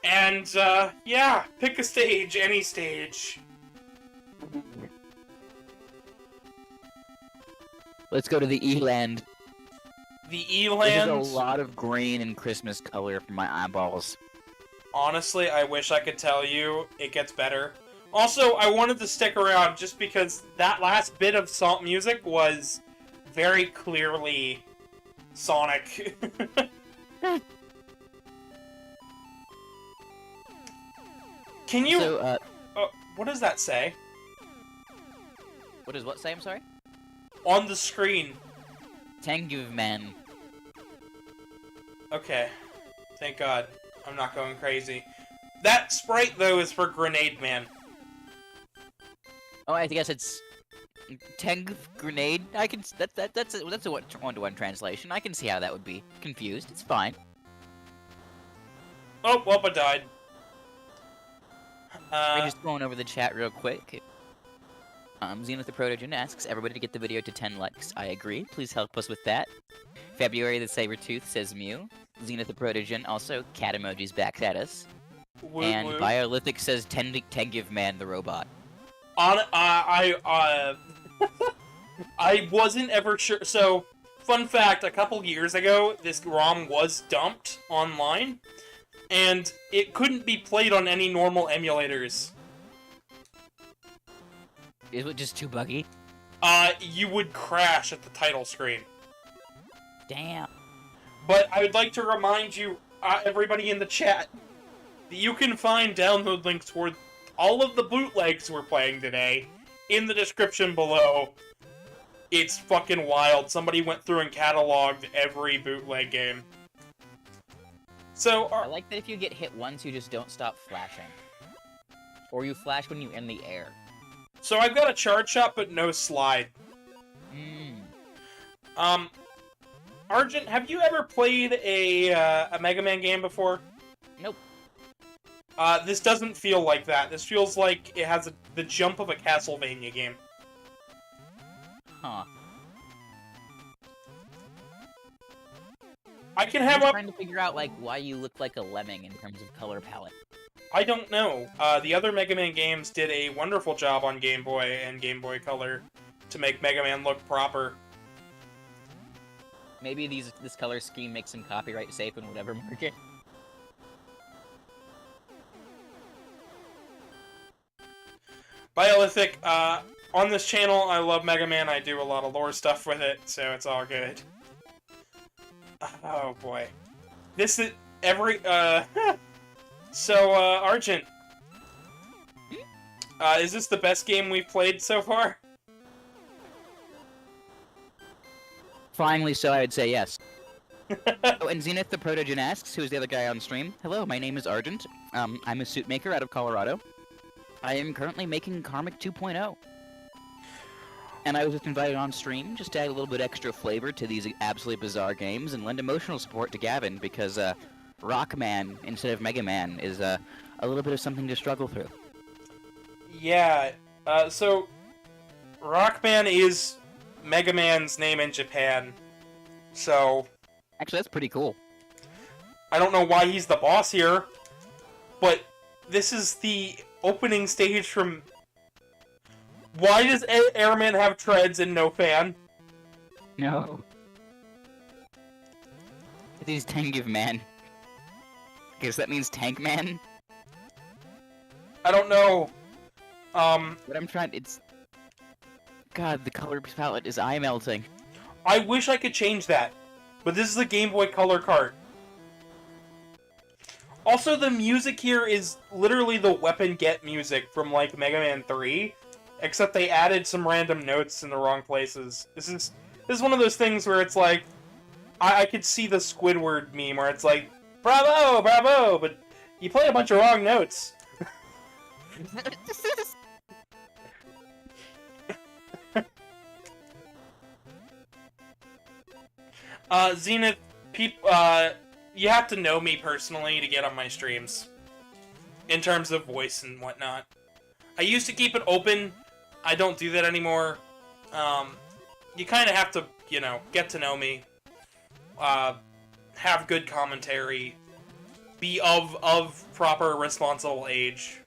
and yeah, pick a stage, any stage. Let's go to the E-Land. The E-Land. There's a lot of green and Christmas color for my eyeballs. Honestly, I wish I could tell you it gets better. Also, I wanted to stick around just because that last bit of song music was very clearly Sonic. Can you... So, what does that say? What does what say, I'm sorry? On the screen. Tengu Man. Okay. Thank God. I'm not going crazy. That sprite, though, is for Grenade Man. Oh, I guess it's... Teng Grenade? That's a one-to-one translation. I can see how that would be confused. It's fine. Oh, well, I died. I'm just going over the chat real quick. Zenith the Protogen asks everybody to get the video to 10 likes. I agree. Please help us with that. February the Sabertooth says Mew. Zenith the Protogen also cat emojis back at us. Woot, and woot. Biolithic says Tengiv Man the robot. I wasn't ever sure. So, fun fact, a couple years ago, this ROM was dumped online, and it couldn't be played on any normal emulators. Is it just too buggy? You would crash at the title screen. Damn. But I would like to remind you, everybody in the chat, that you can find download links for all of the bootlegs we're playing today in the description below. It's fucking wild. Somebody went through and cataloged every bootleg game. So, I like that if you get hit once, you just don't stop flashing. Or you flash when you're in the air. So I've got a charge shot, but no slide. Argent, have you ever played a Mega Man game before? Nope. This doesn't feel like that. This feels like it has the jump of a Castlevania game. Huh. I can have I'm trying to figure out, like, why you look like a lemming in terms of color palette. I don't know. The other Mega Man games did a wonderful job on Game Boy and Game Boy Color to make Mega Man look proper. Maybe this color scheme makes them copyright safe in whatever market. Biolithic, on this channel, I love Mega Man. I do a lot of lore stuff with it, so it's all good. Oh boy. This is every, So, Argent. Is this the best game we've played so far? Finally, so I would say yes. Oh, and Zenith the Protogen asks, who is the other guy on stream? Hello, my name is Argent. I'm a suit maker out of Colorado. I am currently making Karmic 2.0. And I was just invited on stream just to add a little bit extra flavor to these absolutely bizarre games and lend emotional support to Gavin because Rockman instead of Mega Man is a little bit of something to struggle through. Yeah, so Rockman is Mega Man's name in Japan, so... Actually, that's pretty cool. I don't know why he's the boss here, but this is the opening stage from... Why does Airman have treads and no fan? No. He's Tank of Man. Guess that means Tank Man? I don't know. But I'm trying, it's... God, the color palette is eye melting. I wish I could change that, but this is a Game Boy Color cart. Also, the music here is literally the Weapon Get music from, like, Mega Man 3, except they added some random notes in the wrong places. This is one of those things where it's like, I could see the Squidward meme where it's like, bravo, bravo, but you play a bunch of wrong notes. Zenith, you have to know me personally to get on my streams. In terms of voice and whatnot. I used to keep it open. I don't do that anymore. You kind of have to, you know, get to know me. Have good commentary. Be of proper, responsible age.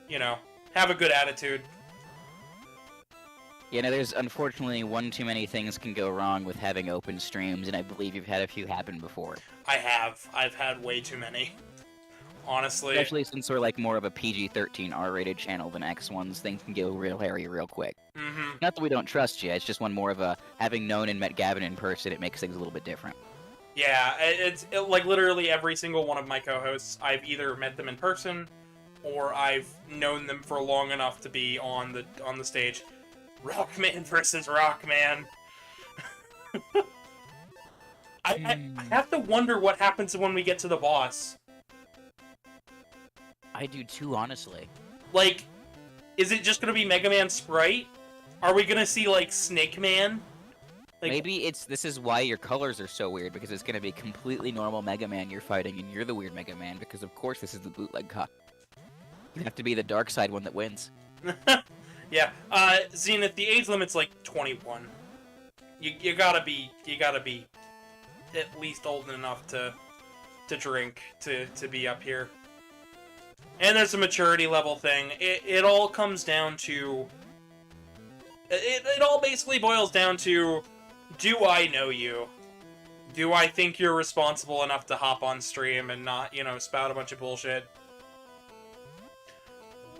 You know, have a good attitude. You know, there's unfortunately one too many things can go wrong with having open streams, and I believe you've had a few happen before. I have. I've had way too many. Honestly. Especially since we're like more of a PG-13 R-rated channel than X1's, things can go real hairy real quick. Mm-hmm. Not that we don't trust you, it's just one more of a, having known and met Gavin in person, it makes things a little bit different. Yeah, it's like literally every single one of my co-hosts, I've either met them in person, or I've known them for long enough to be on the stage. Rockman versus Rockman. I have to wonder what happens when we get to the boss. I do too, honestly. Like, is it just gonna be Mega Man Sprite? Are we gonna see, like, Snake Man? Like, maybe this is why your colors are so weird, because it's gonna be completely normal Mega Man you're fighting, and you're the weird Mega Man, because of course this is the bootleg cop. You have to be the dark side one that wins. Yeah, Zenith, the age limit's like 21. You gotta be at least old enough to drink to be up here. And there's a maturity level thing. It all comes down to... It all basically boils down to, do I know you? Do I think you're responsible enough to hop on stream and not, you know, spout a bunch of bullshit?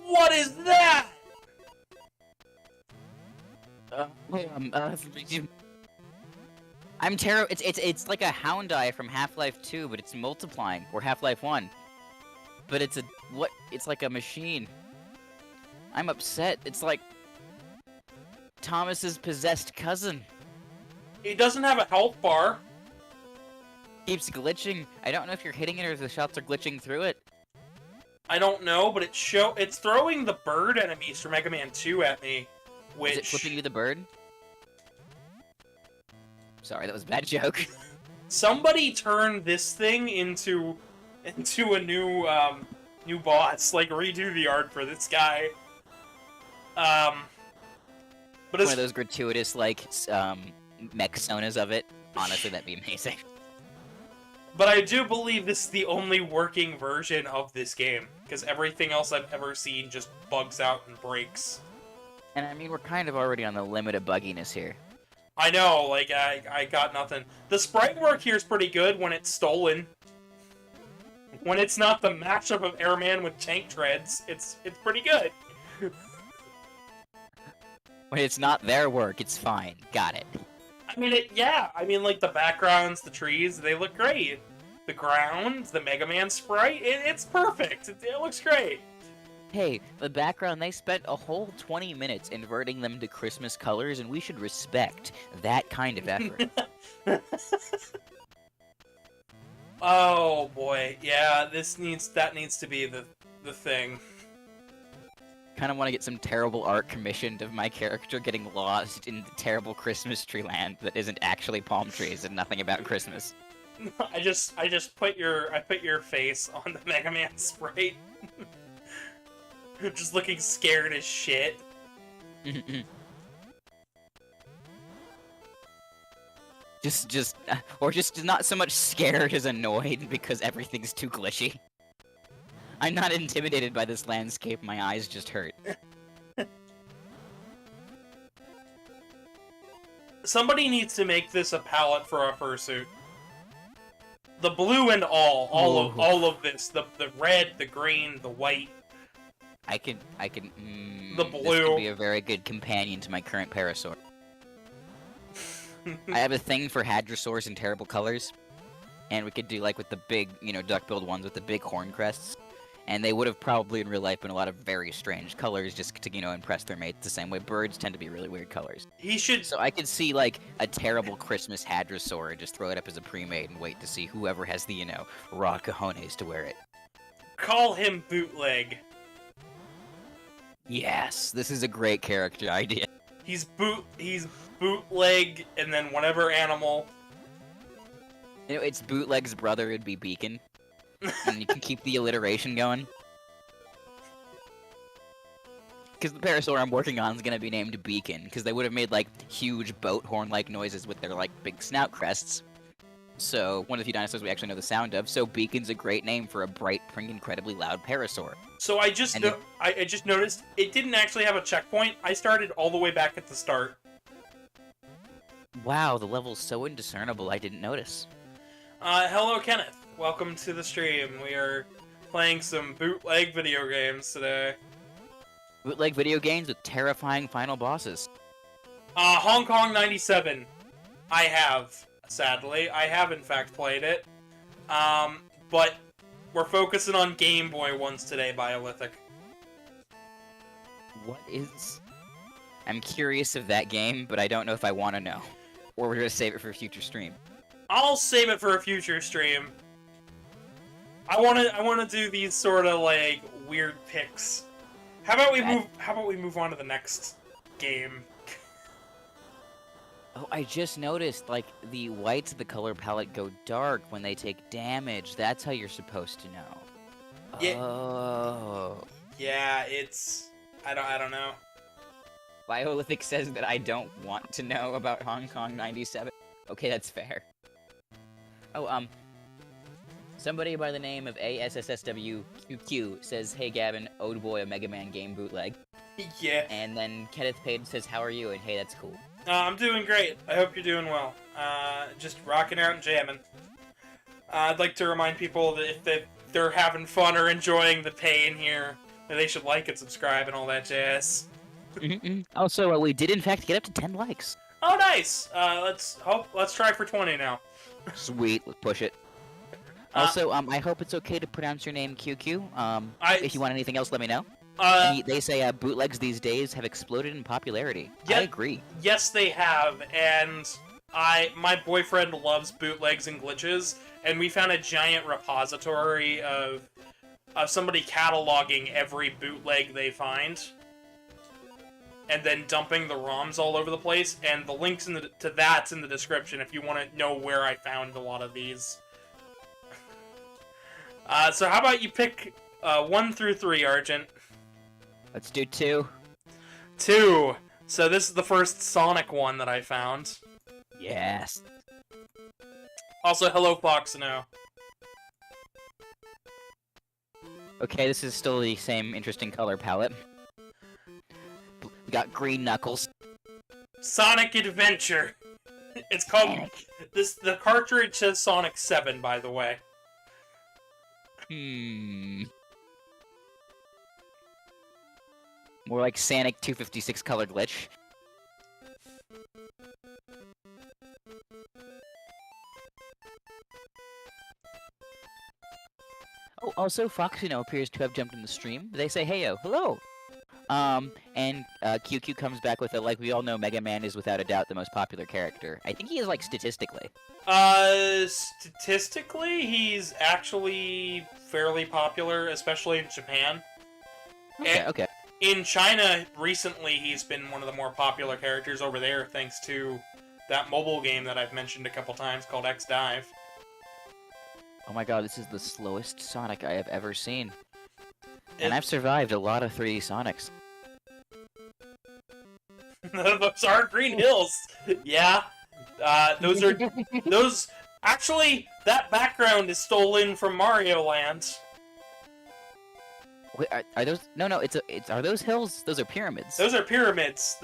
What is that? I'm terrible. It's like a Hound Eye from Half-Life 2, but it's multiplying, or Half-Life 1. But it's like a machine. I'm upset. It's like Thomas's possessed cousin. He doesn't have a health bar. Keeps glitching. I don't know if you're hitting it or if the shots are glitching through it. I don't know, but it's throwing the bird enemies from Mega Man 2 at me. Which... Is it flipping you the bird? Sorry, that was a bad joke. Somebody turned this thing into a new boss. Like, redo the art for this guy. But it's one of those gratuitous, like, mech sonas of it. Honestly, that'd be amazing. But I do believe this is the only working version of this game, because everything else I've ever seen just bugs out and breaks. And I mean, we're kind of already on the limit of bugginess here. I know, like, I got nothing. The sprite work here is pretty good when it's stolen. When it's not the mashup of Airman with tank treads, it's pretty good. When it's not their work, it's fine. Got it. I mean, like, the backgrounds, the trees, they look great. The ground, the Mega Man sprite, it's perfect. It looks great. Hey, the background, they spent a whole 20 minutes inverting them to Christmas colors, and we should respect that kind of effort. Oh, boy. Yeah, that needs to be the thing. Kind of want to get some terrible art commissioned of my character getting lost in the terrible Christmas tree land that isn't actually palm trees and nothing about Christmas. I just put your face on the Mega Man sprite. Just looking scared as shit. just not so much scared as annoyed because everything's too glitchy. I'm not intimidated by this landscape, my eyes just hurt. Somebody needs to make this a palette for a fursuit. The blue and all of this. The red, the green, the white. I can. The This blue. could be a very good companion to my current parasaur. I have a thing for hadrosaurs in terrible colors, and we could do like with the big, duck-billed ones with the big horn crests, and they would have probably in real life been a lot of very strange colors just to, impress their mates the same way birds tend to be really weird colors. He should. So I could see like a terrible Christmas hadrosaur and just throw it up as a pre-made and wait to see whoever has the, raw cojones to wear it. Call him Bootleg. Yes, this is a great character idea. He's Bootleg, and then whatever animal. It's Bootleg's brother would be Beacon. And you can keep the alliteration going. Because the parasaur I'm working on is going to be named Beacon, because they would have made, like, huge boat horn-like noises with their, like, big snout crests. So, one of the few dinosaurs we actually know the sound of, so Beacon's a great name for a bright, incredibly loud parasaur. So I just noticed it didn't actually have a checkpoint. I started all the way back at the start. Wow, the level's so indiscernible I didn't notice. Hello, Kenneth. Welcome to the stream. We are playing some bootleg video games today. Bootleg video games with terrifying final bosses. Hong Kong 97. I have, sadly. I have, in fact, played it. But we're focusing on Gameboy ones today, Biolithic. What is... I'm curious of that game, but I don't know if I want to know. Or we're going to save it for a future stream. I'll save it for a future stream. I wanna do these sort of like weird picks. How about we move on to the next game? Oh, I just noticed, like, the whites of the color palette go dark when they take damage. That's how you're supposed to know. Yeah. Oh. Yeah, it's... I don't know. Biolithic says that I don't want to know about Hong Kong 97. Okay, that's fair. Oh, somebody by the name of ASSSWQQ says, "Hey Gavin, ode boy a Mega Man game bootleg." Yeah. And then Kenneth Page says, "How are you?" And hey, that's cool. I'm doing great. I hope you're doing well. Just rocking out and jamming. I'd like to remind people that if they're having fun or enjoying the pain here, that they should like and subscribe and all that jazz. Also, we did in fact get up to 10 likes. Oh, nice! Let's try for 20 now. Sweet, let's push it. Also, I hope it's okay to pronounce your name QQ. If you want anything else, let me know. They say bootlegs these days have exploded in popularity. Yeah, I agree. Yes, they have, and my boyfriend loves bootlegs and glitches, and we found a giant repository of somebody cataloging every bootleg they find, and then dumping the ROMs all over the place, and the links to that's in the description if you want to know where I found a lot of these. So how about you pick 1 through 3, Argent? Let's do 2. 2. So this is the first Sonic one that I found. Yes. Also, hello, Foxino. Okay, this is still the same interesting color palette. We got green Knuckles. Sonic Adventure. It's called... The cartridge says Sonic 7, by the way. More like Sonic 256 color glitch. Also, Foxino appears to have jumped in the stream. They say, "Heyo, hello." And QQ comes back with like we all know, Mega Man is without a doubt the most popular character. I think he is, like, statistically. Statistically, he's actually fairly popular, especially in Japan. Okay. In China, recently, he's been one of the more popular characters over there, thanks to that mobile game that I've mentioned a couple times called X-Dive. Oh my god, this is the slowest Sonic I have ever seen. And I've survived a lot of 3D Sonics. Those are Green Hills. Yeah. Those... Actually, that background is stolen from Mario Land. Wait, are those... No, are those hills? Those are pyramids. Those are pyramids.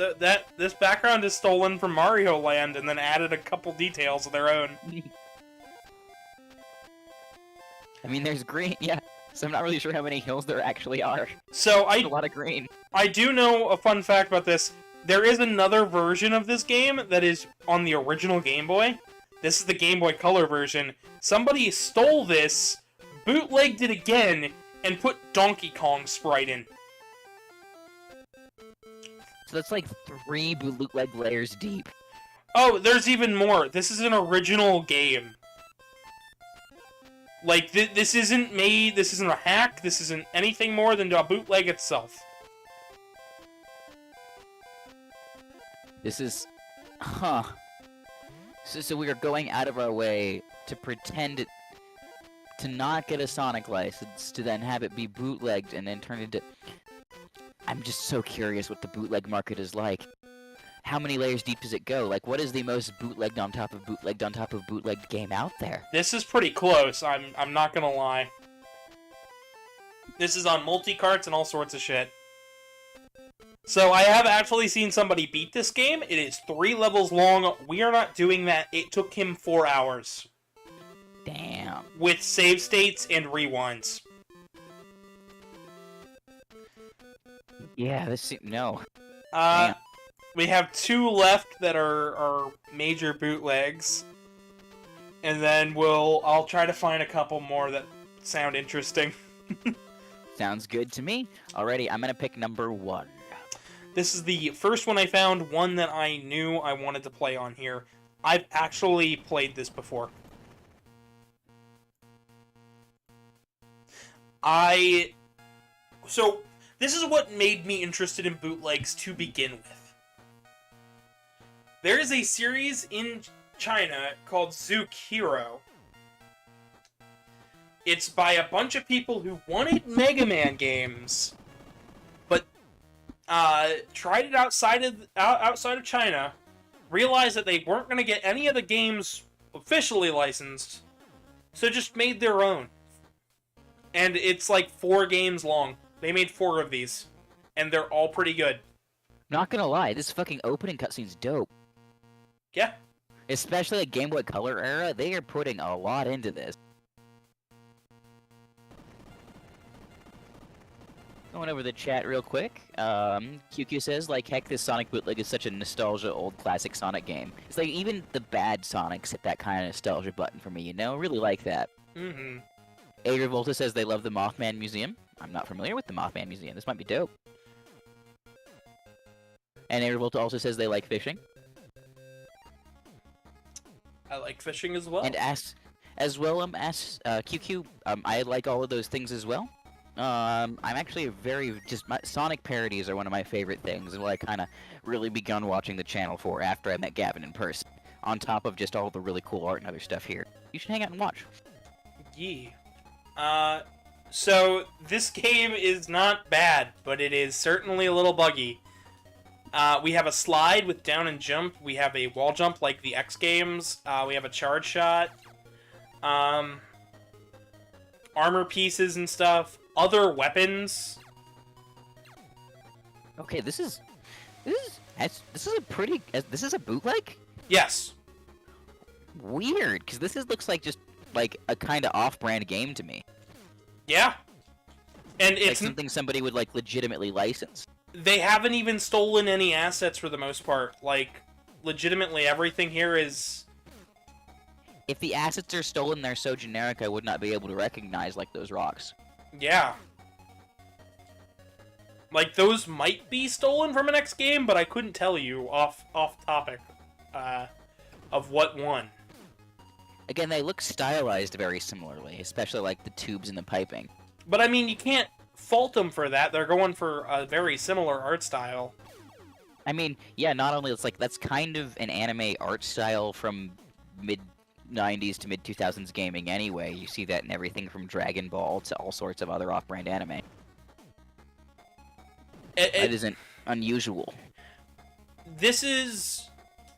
This background is stolen from Mario Land and then added a couple details of their own. I mean, there's green, yeah. So I'm not really sure how many hills there actually are. So There's a lot of green. I do know a fun fact about this. There is another version of this game that is on the original Game Boy. This is the Game Boy Color version. Somebody stole this, bootlegged it again, and put Donkey Kong sprite in. So that's like 3 bootleg layers deep. Oh, there's even more. This is an original game. Like, this isn't made, this isn't a hack, this isn't anything more than a bootleg itself. This is... Huh. So we are going out of our way to pretend to not get a Sonic license, to then have it be bootlegged and then turn into... I'm just so curious what the bootleg market is like. How many layers deep does it go? Like, what is the most bootlegged on top of bootlegged on top of bootlegged game out there? This is pretty close, I'm not gonna lie. This is on multi-carts and all sorts of shit. So I have actually seen somebody beat this game. It is 3 levels long. We are not doing that. It took him 4 hours. Damn. With save states and rewinds. Yeah, this... No. Damn. We have 2 left that are major bootlegs. And then I'll try to find a couple more that sound interesting. Sounds good to me. Alrighty, I'm gonna pick number 1. This is the first one I found, one that I knew I wanted to play on here. I've actually played this before. So, this is what made me interested in bootlegs to begin with. There is a series in China called Zook Hero. It's by a bunch of people who wanted Mega Man games, but tried it outside of China, realized that they weren't going to get any of the games officially licensed, so just made their own. And it's like 4 games long. They made 4 of these, and they're all pretty good. Not gonna lie, this fucking opening cutscene's dope. Yeah. Especially the Game Boy Color era, they are putting a lot into this. Going over the chat real quick, QQ says, like, heck, this Sonic bootleg is such a nostalgia old classic Sonic game. It's like, even the bad Sonics hit that kind of nostalgia button for me, you know? Really like that. Mm-hmm. A Revolta says they love the Mothman Museum. I'm not familiar with the Mothman Museum. This might be dope. And A Revolta also says they like fishing. I like fishing as well. And QQ, I like all of those things as well. I'm actually Sonic parodies are one of my favorite things, and what I kind of really begun watching the channel for after I met Gavin in person. On top of just all the really cool art and other stuff here. You should hang out and watch. Yeah. So this game is not bad, but it is certainly a little buggy. We have a slide with down and jump. We have a wall jump like the X games. We have a charge shot. Armor pieces and stuff. Other weapons. Okay, this is a bootleg? Yes. Weird, because looks like just like a kind of off-brand game to me. Yeah. And like it's something somebody would like legitimately license. They haven't even stolen any assets for the most part. Like, legitimately, everything here is... If the assets are stolen, they're so generic I would not be able to recognize, like, those rocks. Yeah. Like, those might be stolen from an X game, but I couldn't tell you off topic of what one. Again, they look stylized very similarly, especially like the tubes and the piping. But I mean, you can't fault them for that. They're going for a very similar art style. I mean, yeah, not only it's like that's kind of an anime art style from mid 90s to mid 2000s gaming anyway. You see that in everything from Dragon Ball to all sorts of other off-brand anime. It isn't unusual. This is,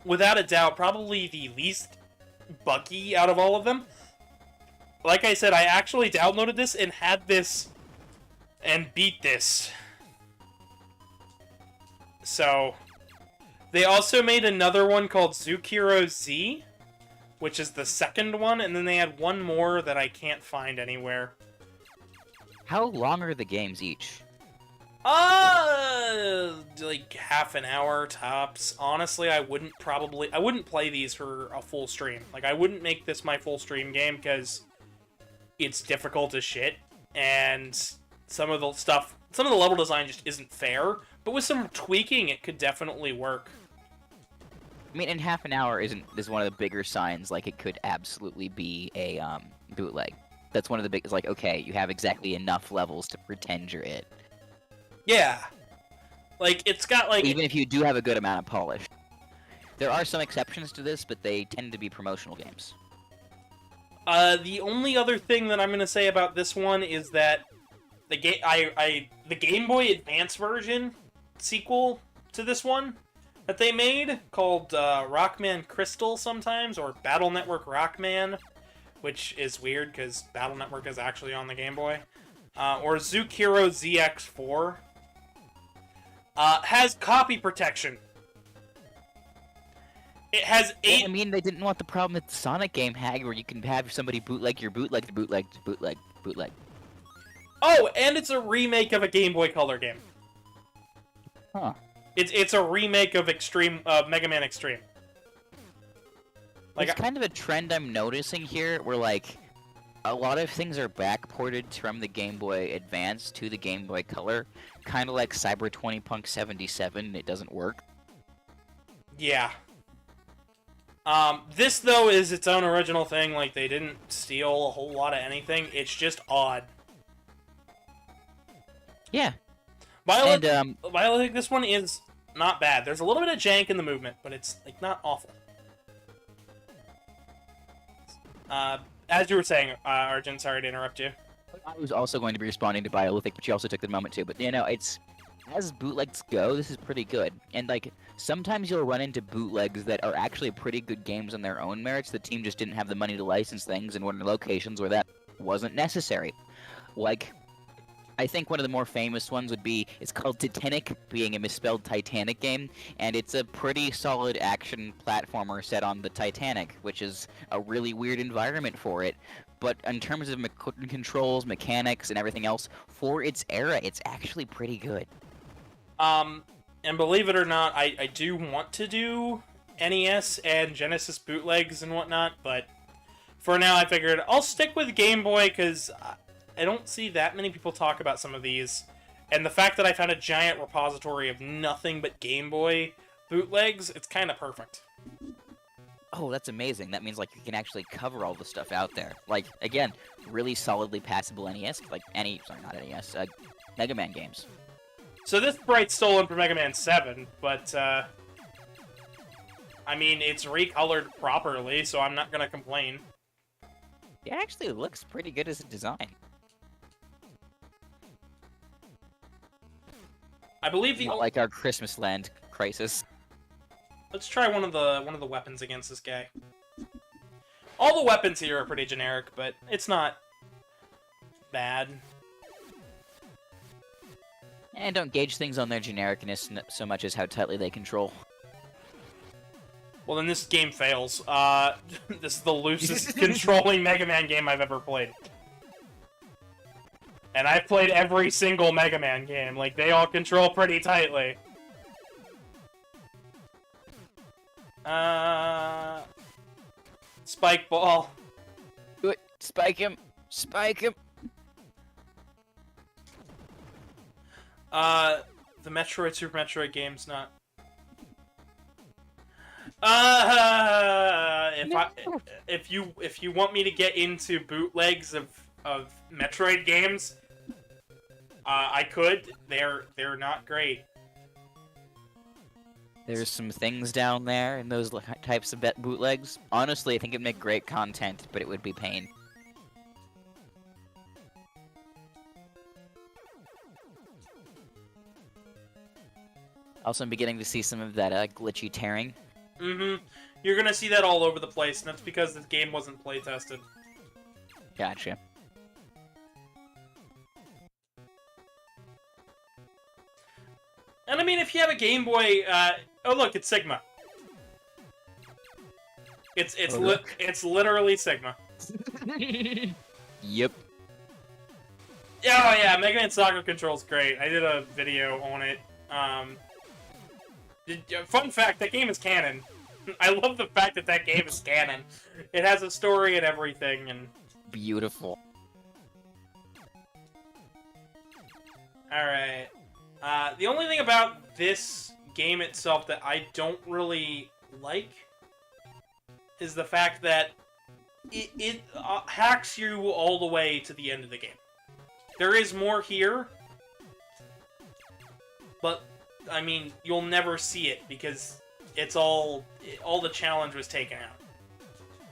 without a doubt, probably the least buggy out of all of them. Like I said, I actually downloaded this and had this and beat this. So, they also made another one called Zukiro Z, which is the second one, and then they had one more that I can't find anywhere. How long are the games each? Like half an hour tops. Honestly, I wouldn't play these for a full stream. Like, I wouldn't make this my full stream game because it's difficult as shit, and some of the level design just isn't fair, but with some tweaking, it could definitely work. I mean, in half an hour is one of the bigger signs, like, it could absolutely be a, bootleg. That's one of the big, like, okay, you have exactly enough levels to pretend you're it. Yeah. Like, it's got, like... Even if you do have a good amount of polish. There are some exceptions to this, but they tend to be promotional games. The only other thing that I'm gonna say about this one is that the Game Boy Advance version sequel to this one that they made, called Rockman Crystal sometimes, or Battle Network Rockman, which is weird because Battle Network is actually on the Game Boy, or Zukiro ZX4, has copy protection. It has 8... Well, I mean, they didn't want the problem that the Sonic game had, where you can have somebody bootleg your bootleg to bootleg to bootleg to bootleg. Oh, and it's a remake of a Game Boy Color game. Huh. It's a remake of Mega Man Extreme. Like, it's kind of a trend I'm noticing here, where, like, a lot of things are backported from the Game Boy Advance to the Game Boy Color, kind of like Cyber 20 77, it doesn't work. Yeah. This, though, is its own original thing. Like, they didn't steal a whole lot of anything. It's just odd. Yeah. Violet, this one is not bad. There's a little bit of jank in the movement, but it's, like, not awful. As you were saying, Arjun, sorry to interrupt you. I was also going to be responding to Biolithic, but you also took the moment too. But, you know, it's... As bootlegs go, this is pretty good. And, like, sometimes you'll run into bootlegs that are actually pretty good games on their own merits. The team just didn't have the money to license things in one of the locations where that wasn't necessary. Like, I think one of the more famous ones would be, it's called Titanic, being a misspelled Titanic game, and it's a pretty solid action platformer set on the Titanic, which is a really weird environment for it. But in terms of controls, mechanics, and everything else, for its era, it's actually pretty good. And believe it or not, I do want to do NES and Genesis bootlegs and whatnot, but for now I figured I'll stick with Game Boy, because I don't see that many people talk about some of these, and the fact that I found a giant repository of nothing but Game Boy bootlegs, it's kind of perfect. Oh, that's amazing. That means, like, you can actually cover all the stuff out there. Like, again, really solidly passable NES, like, not NES, Mega Man games. So this sprite's stolen from Mega Man 7, but, I mean, it's recolored properly, so I'm not gonna complain. It actually looks pretty good as a design. I believe the... Not like our Christmas Land crisis. Let's try one of the weapons against this guy. All the weapons here are pretty generic, but it's not bad. And don't gauge things on their genericness so much as how tightly they control. Well, then this game fails. This is the loosest controlling Mega Man game I've ever played. And I've played every single Mega Man game. Like, they all control pretty tightly. Spike ball. Do it. Spike him. Spike him. The Metroid Super Metroid game's not. If you want me to get into bootlegs of Metroid games, I could. They're not great. There's some things down there in those types of bootlegs. Honestly, I think it'd make great content, but it would be pain. Also, I'm beginning to see some of that glitchy tearing. Mm-hmm. You're gonna see that all over the place, and that's because this game wasn't play-tested. Gotcha. And I mean, if you have a Game Boy, oh look, it's Sigma. It's literally Sigma. Yep. Oh yeah, Mega Man Soccer Control's great. I did a video on it. Fun fact, that game is canon. I love the fact that that game is canon. It has a story and everything, and... Beautiful. Alright. The only thing about this game itself that I don't really like is the fact that it hacks you all the way to the end of the game. There is more here, but, I mean, you'll never see it because it's all the challenge was taken out.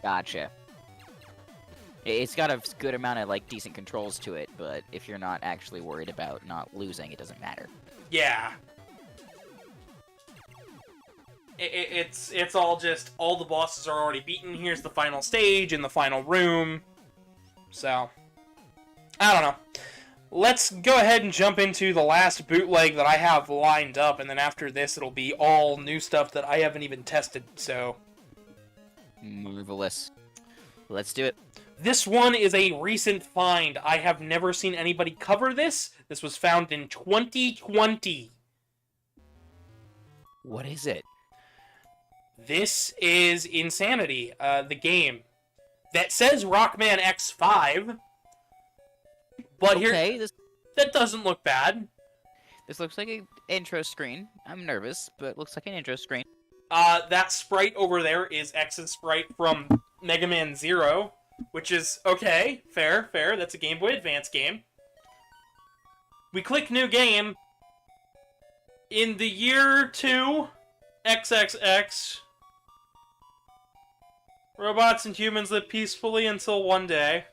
Gotcha. It's got a good amount of, like, decent controls to it, but if you're not actually worried about not losing, it doesn't matter. Yeah. It's all just, all the bosses are already beaten, here's the final stage in the final room. So, I don't know. Let's go ahead and jump into the last bootleg that I have lined up, and then after this it'll be all new stuff that I haven't even tested, so... Marvelous. Let's do it. This one is a recent find. I have never seen anybody cover this. This was found in 2020. What is it? This is Insanity, the game. That says Rockman X5, but okay, here, that doesn't look bad. This looks like an intro screen. I'm nervous, but it looks like an intro screen. That sprite over there is X's sprite from Mega Man Zero, which is, okay, fair. That's a Game Boy Advance game. We click New Game. In the year 2, XXX, robots and humans live peacefully until one day.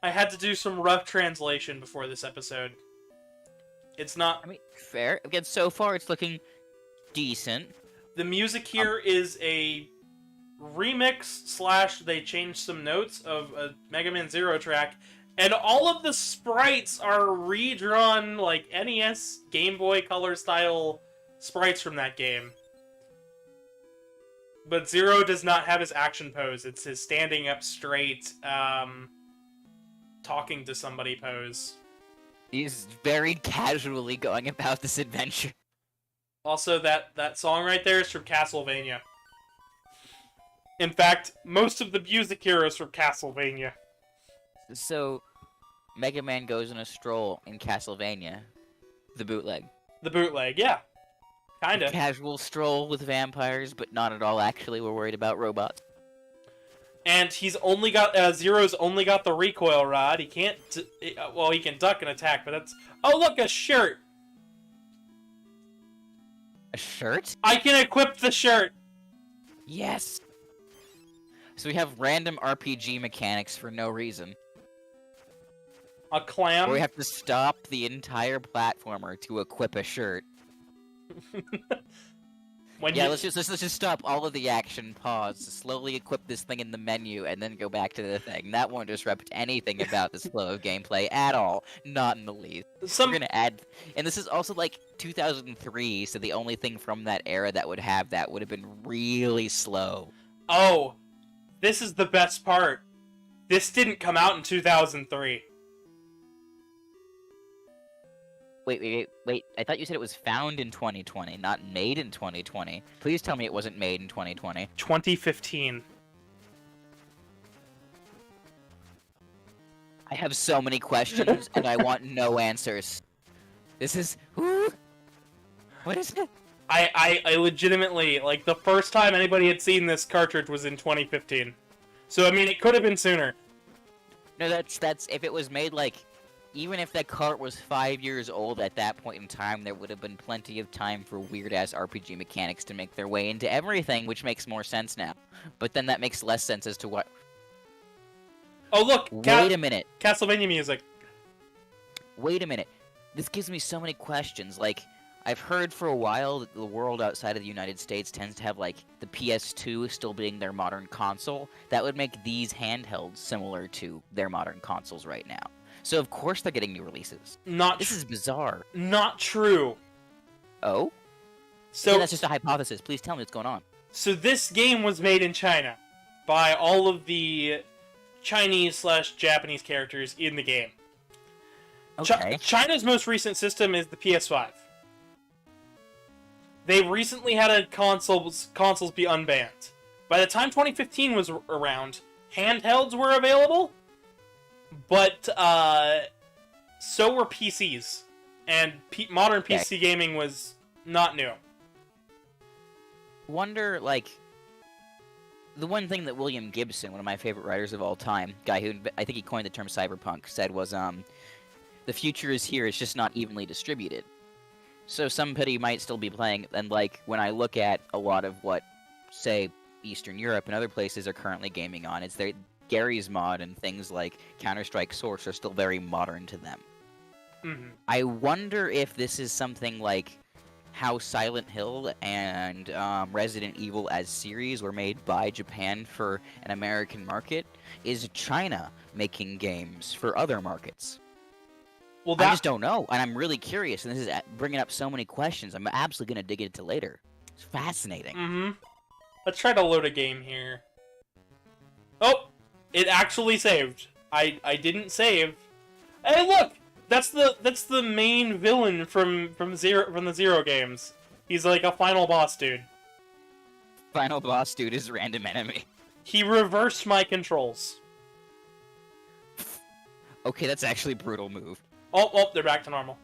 I had to do some rough translation before this episode. It's not... I mean, fair. Again, so far it's looking decent. The music here is a remix / they changed some notes of a Mega Man Zero track, and all of the sprites are redrawn, like, NES, Game Boy Color style sprites from that game. But Zero does not have his action pose. It's his standing up straight, talking to somebody pose. He's very casually going about this adventure. Also, that song right there is from Castlevania. In fact, most of the music here is from Castlevania. So, Mega Man goes on a stroll in Castlevania. The bootleg. The bootleg, yeah. Kinda. Casual stroll with vampires, but not at all actually we're worried about robots. And he's only got, Zero's only got the recoil rod. He can't, well, he can duck and attack, but that's... Oh, look, a shirt! A shirt? I can equip the shirt! Yes! So we have random RPG mechanics for no reason. A clam? Or we have to stop the entire platformer to equip a shirt. Let's just stop all of the action, pause, slowly equip this thing in the menu, and then go back to the thing. That won't disrupt anything about this flow of gameplay at all. Not in the least. We're gonna add... And this is also, like, 2003, so the only thing from that era that would have that would have been really slow. Oh, this is the best part. This didn't come out in 2003. Wait. I thought you said it was found in 2020, not made in 2020. Please tell me it wasn't made in 2020. 2015. I have so many questions, and I want no answers. This is... Ooh, what is it? I legitimately, like, the first time anybody had seen this cartridge was in 2015. So, I mean, it could have been sooner. No, that's if it was made, like, even if that cart was 5 years old at that point in time, there would have been plenty of time for weird-ass RPG mechanics to make their way into everything, which makes more sense now. But then that makes less sense as to what... Oh, look! Wait a minute. Castlevania music. Wait a minute. This gives me so many questions. Like, I've heard for a while that the world outside of the United States tends to have, like, the PS2 still being their modern console. That would make these handhelds similar to their modern consoles right now. So of course they're getting new releases. This is bizarre. Not true. Oh? So yeah, that's just a hypothesis. Please tell me what's going on. So this game was made in China by all of the Chinese/Japanese characters in the game. Okay. China's most recent system is the PS5. They recently had consoles be unbanned. By the time 2015 was around, handhelds were available, but so were PCs, and modern PC gaming was not new. Wonder, like, the one thing that William Gibson, one of my favorite writers of all time, guy who I think he coined the term cyberpunk, said was, the future is here, it's just not evenly distributed. So somebody might still be playing, and like, when I look at a lot of what, say, Eastern Europe and other places are currently gaming on, it's their Gary's Mod and things like Counter-Strike Source are still very modern to them. Mm-hmm. I wonder if this is something like how Silent Hill and Resident Evil as series were made by Japan for an American market. Is China making games for other markets? Well, I just don't know, and I'm really curious, and this is bringing up so many questions. I'm absolutely going to dig into later. It's fascinating. Mm-hmm. Let's try to load a game here. Oh! It actually saved. I didn't save. Hey, look! That's the main villain from the Zero games. He's like a final boss dude. Final boss dude is random enemy. He reversed my controls. Okay, that's actually a brutal move. Oh, they're back to normal.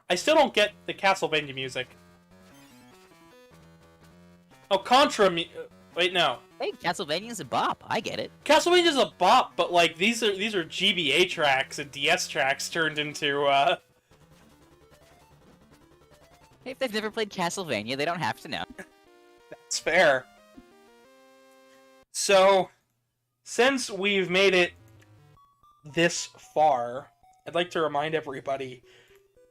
I still don't get the Castlevania music. Oh, wait, no. Hey, Castlevania's a bop. I get it. Castlevania's a bop, but like these are GBA tracks and DS tracks turned into Hey, if they've never played Castlevania, they don't have to know. That's fair. So, since we've made it this far, I'd like to remind everybody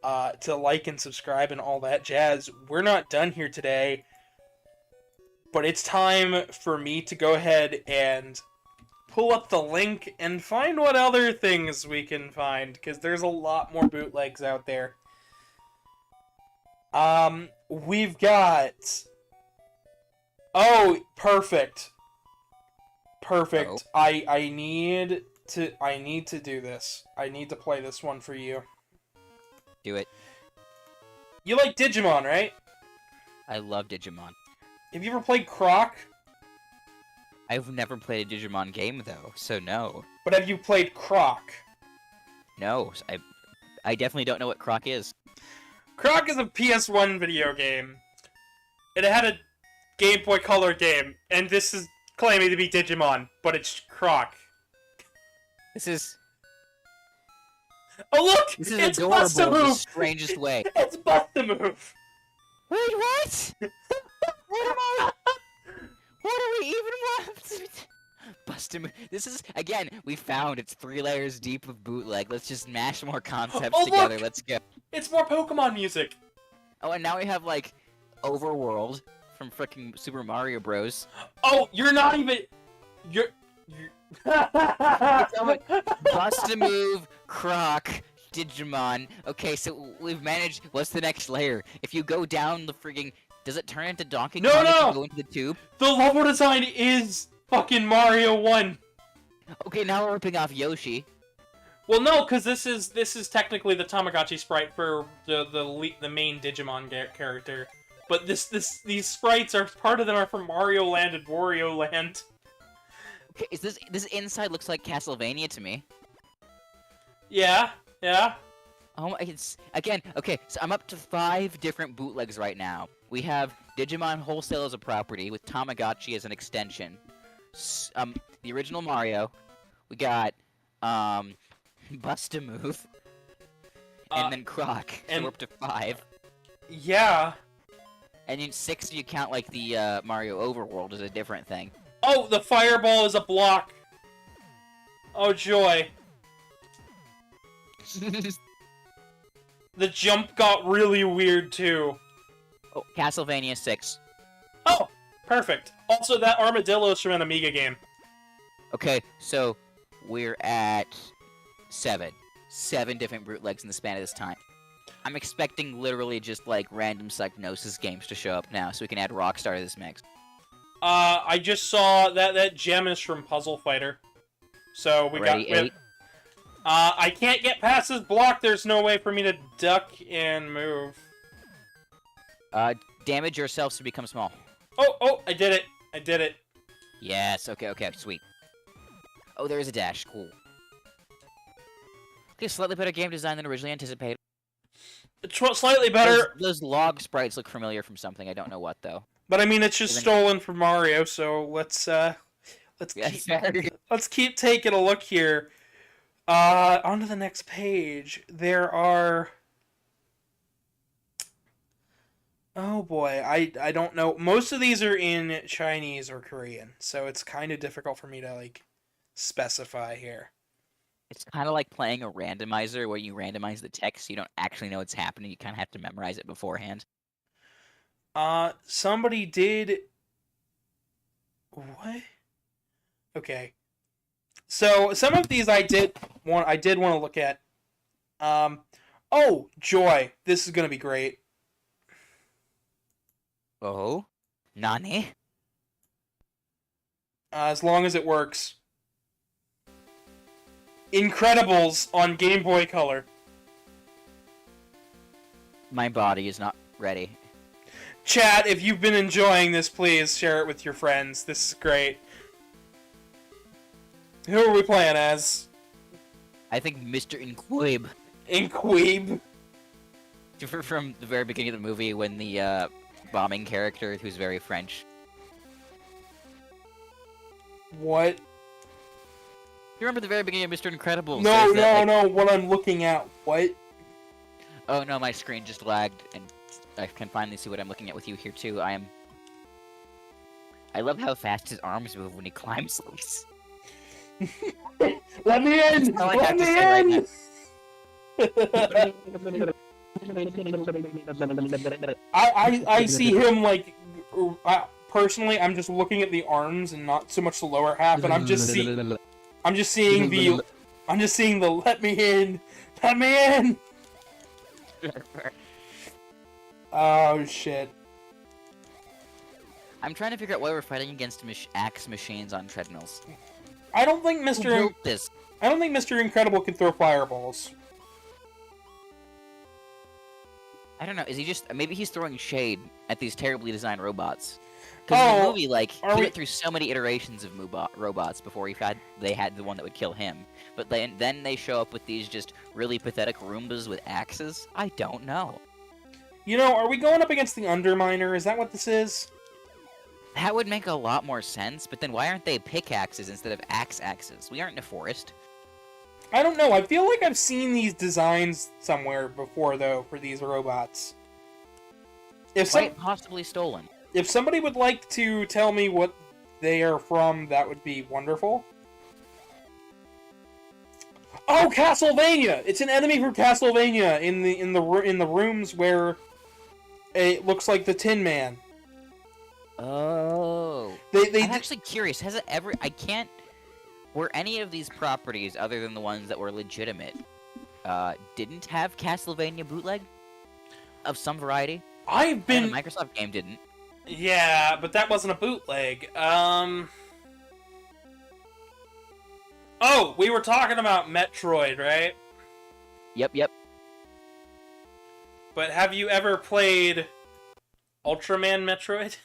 to like and subscribe and all that jazz. We're not done here today, but it's time for me to go ahead and pull up the link and find what other things we can find, because there's a lot more bootlegs out there. We've got... Oh, perfect. Perfect. Oh. I need to do this. I need to play this one for you. Do it. You like Digimon, right? I love Digimon. Have you ever played Croc? I've never played a Digimon game, though, so no. But have you played Croc? No, I definitely don't know what Croc is. Croc is a PS1 video game. It had a Game Boy Color game, and this is claiming to be Digimon, but it's Croc. This is... Oh look! This is It's adorable in the Bust-a-Move! strangest way. It's Bust-a-Move! Wait, what? What do we even want? Bust-a-Move. This is, again, we found it's 3 layers deep of bootleg. Let's just mash more concepts together. Look! Let's go. It's more Pokemon music! Oh, and now we have, like, Overworld from frickin' Super Mario Bros. Oh, you're not even... You're... Bust-a-Move, Croc, Digimon. Okay, so we've managed... What's the next layer? If you go down the friggin'... Does it turn into Donkey Kong if you go into the tube? The level design is fucking Mario 1! Okay, now we're ripping off Yoshi. Well, no, because this is technically the Tamagotchi sprite for the main Digimon character. But these sprites are part of them are from Mario Land and Wario Land. Okay, this inside looks like Castlevania to me. Yeah, Yeah? Oh, it's again. Okay, so I'm up to 5 different bootlegs right now. We have Digimon Wholesale as a property with Tamagotchi as an extension. The original Mario. We got Bust a Move, Uh, and then Croc. So and- we're up to 5. Yeah. And in 6, you count like the Mario Overworld as a different thing. Oh, the fireball is a block. Oh, joy. The jump got really weird, too. Oh, Castlevania 6. Oh, perfect. Also, that armadillo is from an Amiga game. Okay, so we're at 7. 7 different bootlegs in the span of this time. I'm expecting literally just like random Psygnosis games to show up now, so we can add Rockstar to this mix. I just saw that gem is from Puzzle Fighter. So we Already got... 8. I can't get past this block. There's no way for me to duck and move. Damage yourself to become small. Oh, I did it. I did it. Yes, okay, sweet. Oh, there is a dash, cool. Okay, slightly better game design than originally anticipated. It's slightly better, Those log sprites look familiar from something, I don't know what, though. but I mean, it's just stolen from Mario, so let's Yeah, keep taking a look here. On to the next page. There are... Oh boy, I don't know. Most of these are in Chinese or Korean, so it's kind of difficult for me to, like, specify here. It's kind of like playing a randomizer where you randomize the text, so you don't actually know what's happening. You kind of have to memorize it beforehand. Somebody did... What? Okay. So, some of these I did want to look at. Oh, joy. This is going to be great. Oh? Nani? As long as it works. Incredibles on Game Boy Color. My body is not ready. Chat, if you've been enjoying this, please share it with your friends. This is great. Who are we playing as? I think Mr. Inquib. Inquib? From the very beginning of the movie when the bombing character, who's very French. What? You remember the very beginning of Mr. Incredibles? No, what I'm looking at. What? Oh no, my screen just lagged, and I can finally see what I'm looking at with you here too. I love how fast his arms move when he climbs these. Let me in! Let me in! I see him like personally. I'm just looking at the arms and not so much the lower half, and I'm just seeing the let me in. Oh shit! I'm trying to figure out why we're fighting against axe machines on treadmills. I don't think Who built this? I don't think Mr. Incredible can throw fireballs. I don't know. Is he just maybe he's throwing shade at these terribly designed robots? Because in the movie, like he went through so many iterations of robots before they had the one that would kill him. But then they show up with these just really pathetic Roombas with axes. I don't know. You know, are we going up against the Underminer? Is that what this is? That would make a lot more sense, but then why aren't they pickaxes instead of axes? We aren't in a forest. I don't know. I feel like I've seen these designs somewhere before, though, for these robots. Quite possibly stolen. If somebody would like to tell me what they are from, that would be wonderful. Oh, Castlevania! It's an enemy from Castlevania in the rooms where it looks like the Tin Man. Oh. I'm actually curious. Has it ever... Were any of these properties, other than the ones that were legitimate, didn't have Castlevania bootleg? Of some variety? A Microsoft game didn't. Yeah, but that wasn't a bootleg. Oh, we were talking about Metroid, right? Yep. But have you ever played Ultraman Metroid?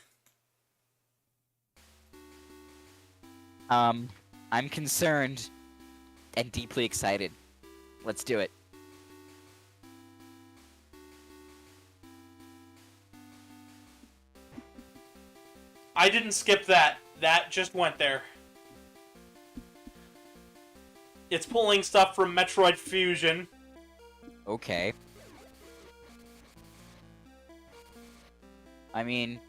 I'm concerned and deeply excited. Let's do it. I didn't skip that. That just went there. It's pulling stuff from Metroid Fusion. Okay. I mean,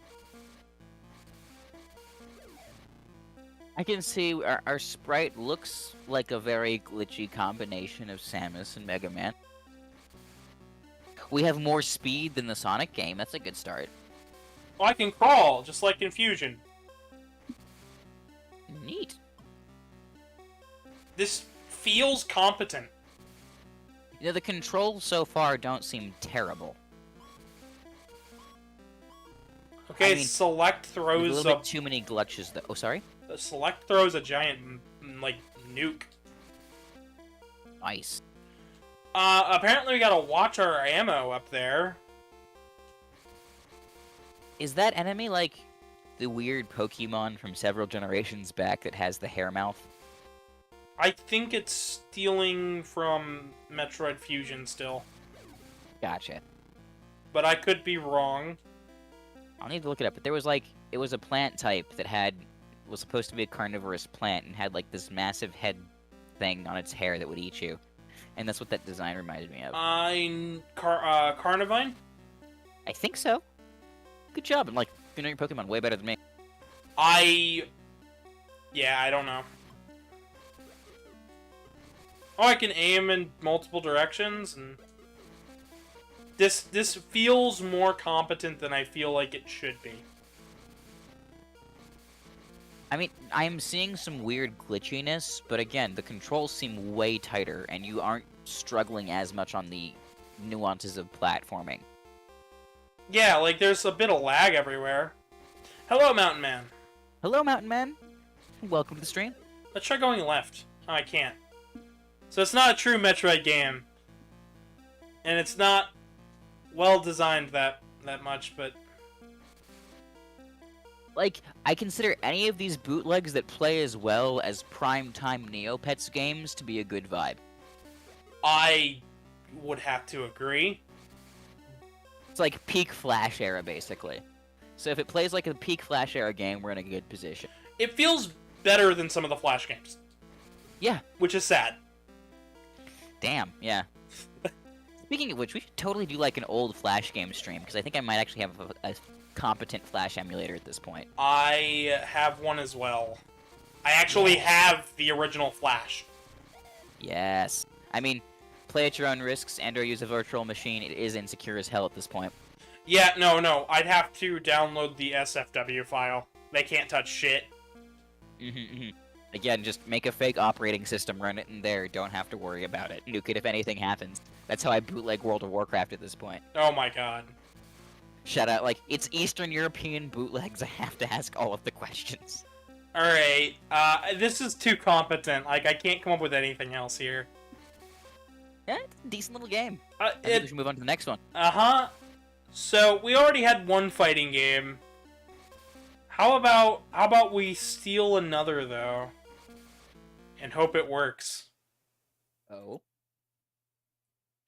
I can see our sprite looks like a very glitchy combination of Samus and Mega Man. We have more speed than the Sonic game. That's a good start. Oh, I can crawl, just like in Fusion. Neat. This feels competent. You know, the controls so far don't seem terrible. Okay, I mean, Select A throws little bit too many glitches, though. Oh, sorry? Select throws a giant, like, nuke. Nice. Apparently we gotta watch our ammo up there. Is that enemy like the weird Pokemon from several generations back that has the hair mouth? I think it's stealing from Metroid Fusion still. Gotcha. But I could be wrong. I'll need to look it up, but there was it was a plant type that was supposed to be a carnivorous plant and had like this massive head thing on its hair that would eat you. And that's what that design reminded me of. Carnivine? I think so. Good job, and like, you know your Pokemon way better than me. Yeah, I don't know. Oh, I can aim in multiple directions, and... This feels more competent than I feel like it should be. I mean, I'm seeing some weird glitchiness, but again, the controls seem way tighter, and you aren't struggling as much on the nuances of platforming. Yeah, like, there's a bit of lag everywhere. Hello, Mountain Man. Hello, Mountain Man. Welcome to the stream. Let's try going left. Oh, I can't. So it's not a true Metroid game. And it's not well designed that much, but... Like, I consider any of these bootlegs that play as well as prime-time Neopets games to be a good vibe. I would have to agree. It's like peak Flash era, basically. So if it plays like a peak Flash era game, we're in a good position. It feels better than some of the Flash games. Yeah. Which is sad. Damn, yeah. Speaking of which, we should totally do like an old Flash game stream, because I think I might actually have a competent Flash emulator at this point. I have one as well. I actually have the original Flash. Yes. I mean, play at your own risks and or use a virtual machine. It is insecure as hell at this point. Yeah, no. I'd have to download the SFW file. They can't touch shit. Again, just make a fake operating system, run it in there, don't have to worry about it. Nuke it if anything happens. That's how I bootleg World of Warcraft at this point. Oh my god. Shout out, like, it's Eastern European bootlegs, I have to ask all of the questions. Alright, this is too competent. Like, I can't come up with anything else here. Yeah, it's a decent little game. I think we should move on to the next one. Uh-huh. So, we already had one fighting game. How about we steal another, though? And hope it works. Oh?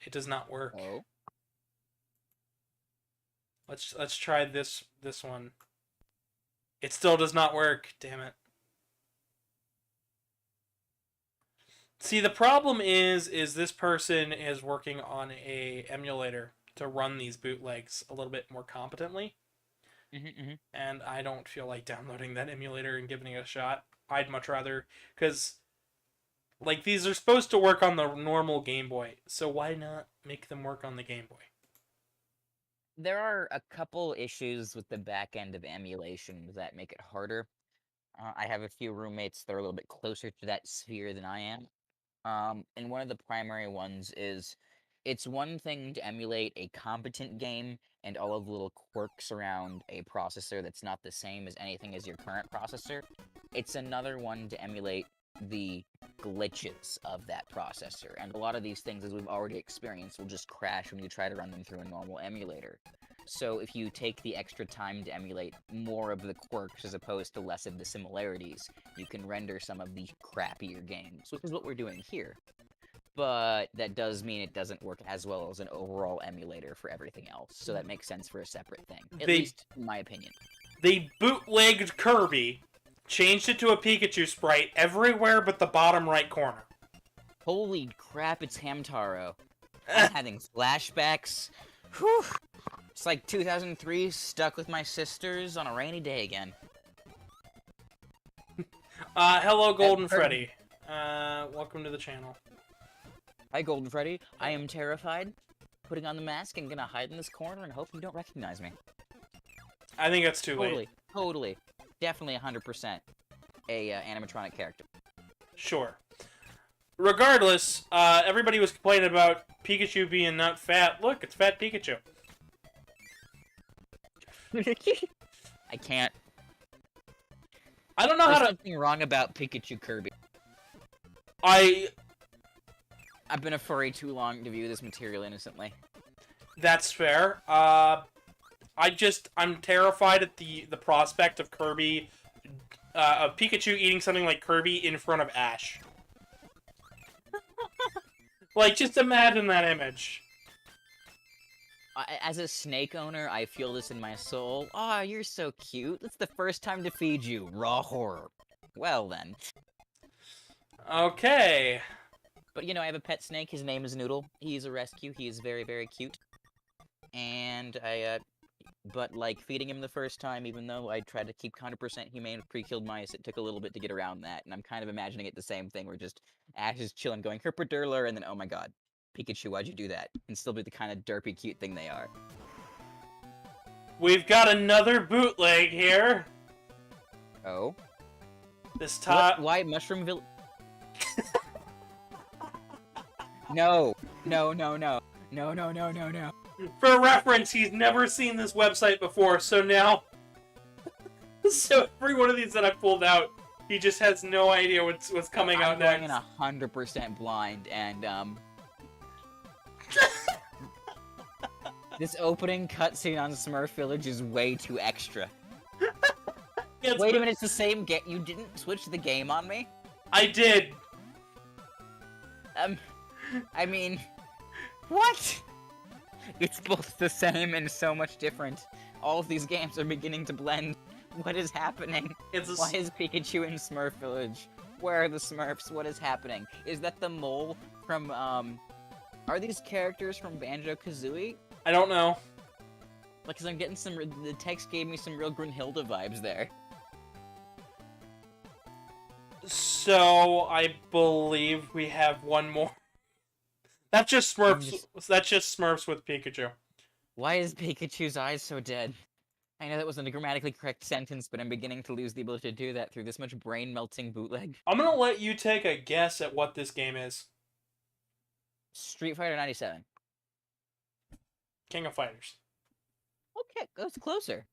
It does not work. Oh? Let's try this one. It still does not work, damn it. See, the problem is this person is working on a emulator to run these bootlegs a little bit more competently. And I don't feel like downloading that emulator and giving it a shot. I'd much rather, because, like, these are supposed to work on the normal Game Boy, so why not make them work on the Game Boy? There are a couple issues with the back end of emulation that make it harder. I have a few roommates that are a little bit closer to that sphere than I am. And one of the primary ones is, it's one thing to emulate a competent game and all of the little quirks around a processor that's not the same as anything as your current processor. It's another one to emulate the glitches of that processor. And a lot of these things, as we've already experienced, will just crash when you try to run them through a normal emulator. So if you take the extra time to emulate more of the quirks as opposed to less of the similarities, you can render some of the crappier games, which is what we're doing here. But that does mean it doesn't work as well as an overall emulator for everything else, so that makes sense for a separate thing. At least, in my opinion. They bootlegged Kirby, changed it to a Pikachu sprite everywhere but the bottom right corner. Holy crap, it's Hamtaro. I'm having flashbacks. Whew. It's like 2003 stuck with my sisters on a rainy day again. Hello, Golden Freddy. Welcome to the channel. Hi, Golden Freddy. I am terrified. Putting on the mask and gonna hide in this corner and hope you don't recognize me. I think that's too late. Totally. Definitely 100% a animatronic character. Sure. Regardless, everybody was complaining about Pikachu being not fat. Look, it's fat Pikachu. I can't. I don't know There's how to... something wrong about Pikachu Kirby. I've been a furry too long to view this material innocently. That's fair. I'm terrified at the prospect of Kirby, of Pikachu eating something like Kirby in front of Ash. Like, just imagine that image. As a snake owner, I feel this in my soul. Aw, you're so cute. It's the first time to feed you. Raw horror. Well then. Okay. But you know, I have a pet snake. His name is Noodle. He's a rescue. He is very, very cute. And but like feeding him the first time, even though I tried to keep 100% humane with pre-killed mice, it took a little bit to get around that. And I'm kind of imagining it the same thing, where just Ash is chilling, going herperdurler, and then oh my god, Pikachu, why'd you do that? And still be the kind of derpy, cute thing they are. We've got another bootleg here. Oh. This time. Why Mushroom Village? No. No, no, no. No, no, no, no, no. For reference, he's never seen this website before, so now... so every one of these that I pulled out, he just has no idea what's coming out next. I'm going in 100% blind, and, this opening cutscene on Smurf Village is way too extra. Wait a minute, it's the same game? You didn't switch the game on me? I did! I mean... What? It's both the same and so much different. All of these games are beginning to blend. What is happening? Why is Pikachu in Smurf Village? Where are the Smurfs? What is happening? Is that the mole from, Are these characters from Banjo-Kazooie? I don't know. Like, 'cause I'm getting some... The text gave me some real Grunhilde vibes there. So, I believe we have one more. That's just Smurfs. That's just Smurfs with Pikachu. Why is Pikachu's eyes so dead? I know that wasn't a grammatically correct sentence, but I'm beginning to lose the ability to do that through this much brain-melting bootleg. I'm gonna let you take a guess at what this game is. Street Fighter 97. King of Fighters. Okay, that's closer.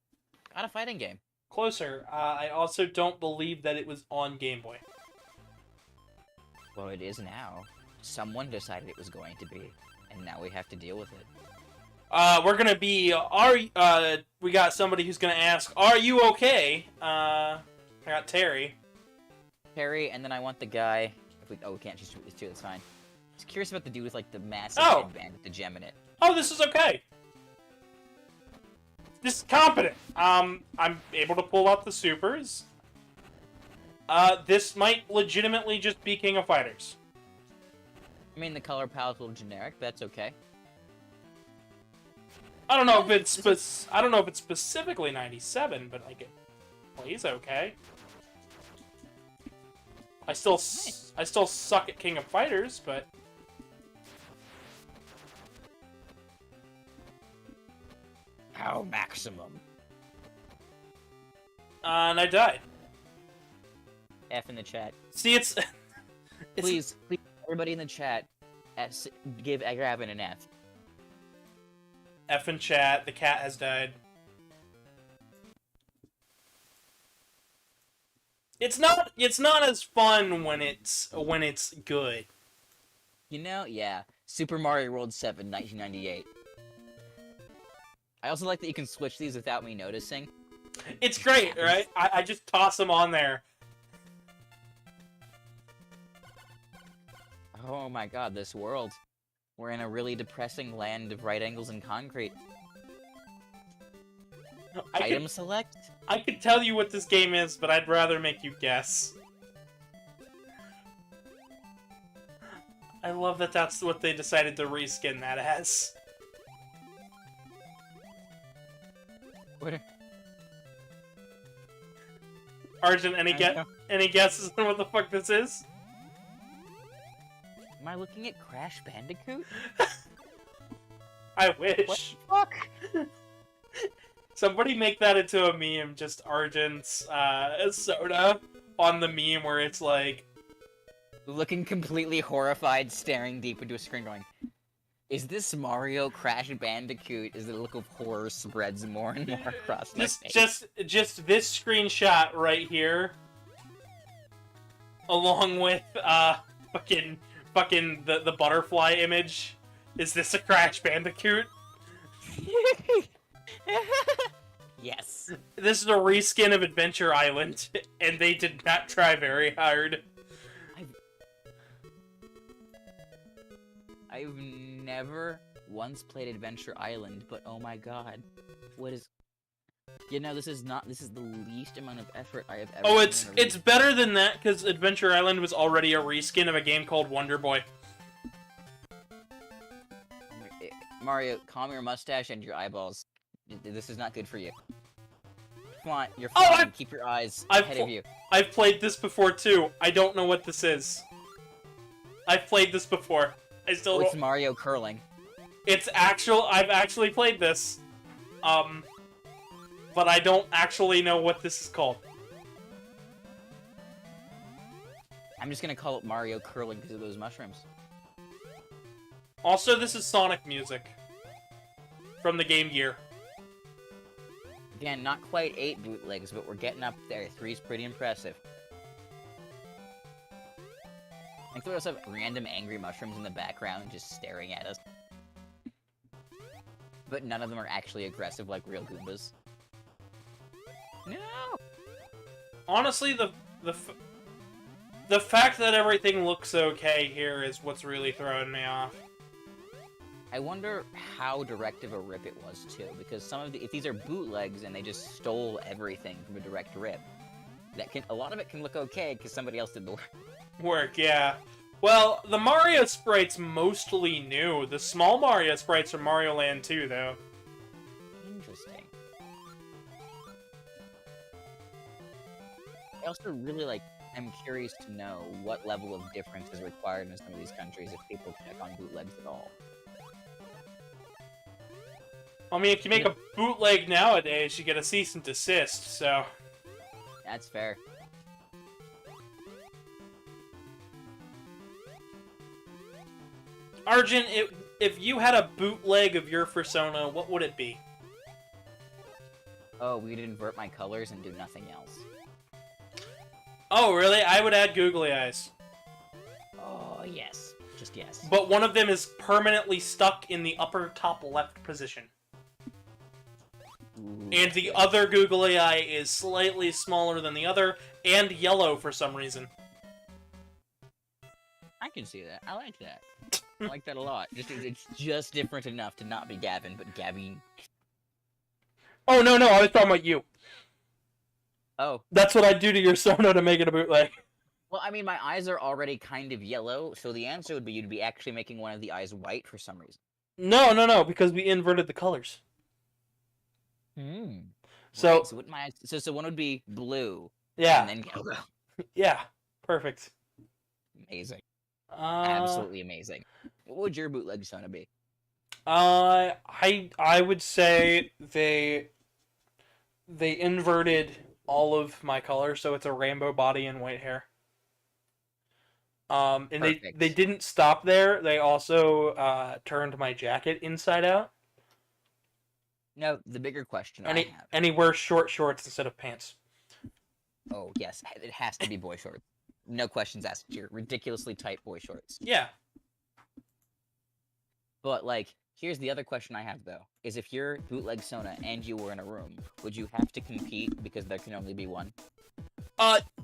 Got a fighting game. Closer. I also don't believe that it was on Game Boy. Well, it is now. Someone decided it was going to be, and now we have to deal with it. We're gonna be, we got somebody who's gonna ask, are you okay? I got Terry. Terry, and then I want the guy, we can't just do these two, that's fine. I was curious about the dude with, like, the massive headband with the gem in it. Oh, this is okay. This is competent. I'm able to pull out the supers. This might legitimately just be King of Fighters. I mean, the color palette's a little generic, but that's okay. I don't know if it's I don't know if it's specifically 97, but like it plays okay. I still suck at King of Fighters, but How maximum? And I died. F in the chat. See, it's please, everybody in the chat, give Gravin an F. F in chat. The cat has died. It's not as fun when it's good. You know, yeah. Super Mario World 7, 1998. I also like that you can switch these without me noticing. It's great, right? I just toss them on there. Oh my god, this world. We're in a really depressing land of right angles and concrete. Item select? I could tell you what this game is, but I'd rather make you guess. I love that that's what they decided to reskin that as. What? Arjun, any guesses on what the fuck this is? Am I looking at Crash Bandicoot? I wish. What the fuck? Somebody make that into a meme, just Arjun's soda on the meme where it's like... Looking completely horrified, staring deep into a screen going, is this Mario Crash Bandicoot? As the look of horror spreads more and more across my face. Just this screenshot right here, along with fucking the butterfly image. Is this a Crash Bandicoot? Yes. This is a reskin of Adventure Island, and they did not try very hard. I've never once played Adventure Island, but oh my god. What is... You know, this is the least amount of effort I have ever... Oh, it's better than that, because Adventure Island was already a reskin of a game called Wonder Boy. Mario, calm your mustache and your eyeballs. This is not good for you. Come on, you're fine. Keep your eyes ahead of you. I've played this before, too. I don't know what this is. I've played this before. I still It's Mario curling. I've actually played this. But I don't actually know what this is called. I'm just gonna call it Mario curling because of those mushrooms. Also, this is Sonic music. From the Game Gear. Again, not quite 8 bootlegs, but we're getting up there. 3's pretty impressive. I think we also have random angry mushrooms in the background just staring at us. But none of them are actually aggressive like real Goombas. No! Honestly, the fact that everything looks okay here is what's really throwing me off. I wonder how direct of a rip it was, too, because if these are bootlegs and they just stole everything from a direct rip, a lot of it can look okay because somebody else did the work. Yeah. Well, the Mario sprites mostly new. The small Mario sprites from Mario Land 2, though. Interesting. I also really, I'm curious to know what level of difference is required in some of these countries if people check on bootlegs at all. I mean, if you make a bootleg nowadays, you get a cease and desist, so... That's fair. Arjun, if you had a bootleg of your Fursona, what would it be? Oh, we'd invert my colors and do nothing else. Oh, really? I would add googly eyes. Oh, yes. Just yes. But one of them is permanently stuck in the upper top left position. Ooh, and the other googly eye is slightly smaller than the other, and yellow for some reason. I can see that. I like that. I like that a lot. It's just different enough to not be Gavin, but Gavin. Oh, no, I was talking about you. Oh. That's what I'd do to your Sono to make it a bootleg. Well, I mean, my eyes are already kind of yellow, so the answer would be you'd be actually making one of the eyes white for some reason. No, because we inverted the colors. So, right, so one would be blue. Yeah. And then yellow. Yeah. Perfect. Amazing. Absolutely amazing. What would your bootleg Sona be? I would say they inverted all of my colors, so it's a rainbow body and white hair. And Perfect. they didn't stop there. They also turned my jacket inside out. No, the bigger question And he wears short shorts instead of pants. Oh, yes. It has to be boy shorts. No questions asked. Your ridiculously tight boy shorts. Yeah. But, here's the other question I have, though. Is if you're bootleg Sona and you were in a room, would you have to compete because there can only be one?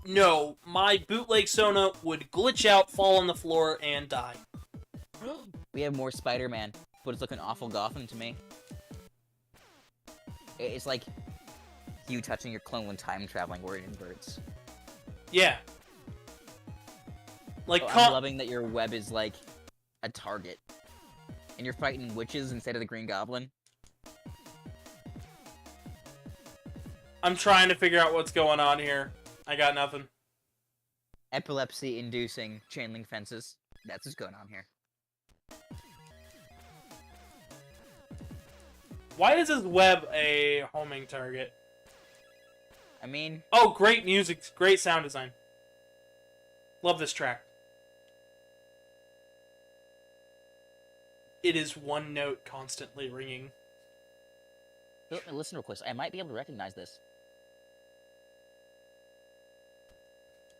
No. My bootleg Sona would glitch out, fall on the floor, and die. We have more Spider-Man, but it's looking awful Gotham to me. It's like, you touching your clone when time traveling where it inverts. Yeah. Like, I'm loving that your web is like a target. And you're fighting witches instead of the Green Goblin. I'm trying to figure out what's going on here. I got nothing. Epilepsy-inducing chain link fences. That's what's going on here. Why is this web a homing target? I mean... Oh, great music. Great sound design. Love this track. It is one note constantly ringing. Listen real quick. I might be able to recognize this.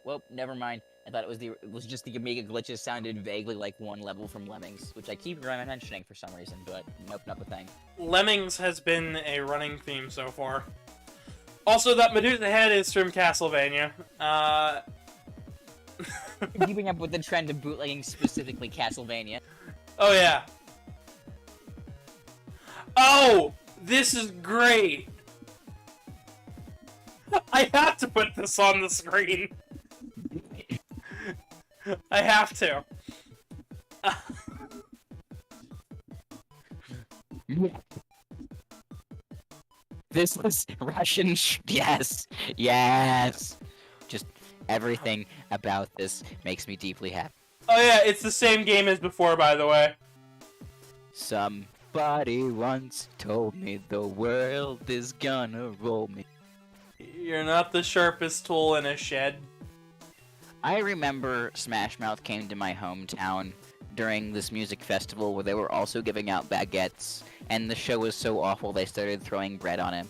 Well, never mind. I thought it was just the Amiga glitches sounded vaguely like one level from Lemmings, which I keep mentioning for some reason, but nope, not the thing. Lemmings has been a running theme so far. Also, that Medusa head is from Castlevania. Keeping up with the trend of bootlegging specifically Castlevania. Oh, yeah. Oh! This is great! I have to put this on the screen. I have to. This was Russian. Yes, yes. Just everything about this makes me deeply happy. Oh yeah, it's the same game as before, by the way. Somebody once told me the world is gonna roll me. You're not the sharpest tool in a shed. I remember Smash Mouth came to my hometown during this music festival where they were also giving out baguettes, and the show was so awful they started throwing bread on him.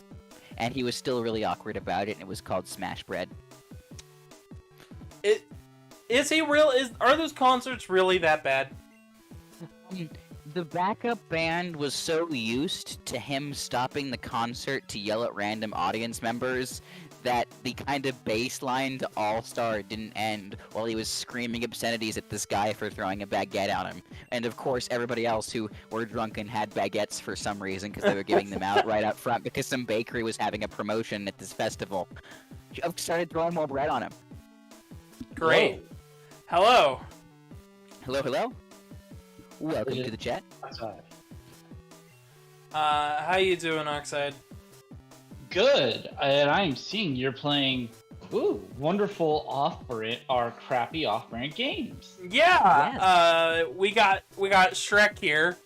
And he was still really awkward about it, and it was called Smash Bread. Are those concerts really that bad? The backup band was so used to him stopping the concert to yell at random audience members that the kind of bass line to All-Star didn't end while he was screaming obscenities at this guy for throwing a baguette at him. And of course, everybody else who were drunk and had baguettes for some reason because they were giving them out right up front because some bakery was having a promotion at this festival, started throwing more bread on him. Great. Hello. Hello, hello. Welcome to the chat. How you doing, Oxide? Good, and I'm seeing you're playing, wonderful off-brand or crappy off-brand games. Yeah. Yes. We got Shrek here,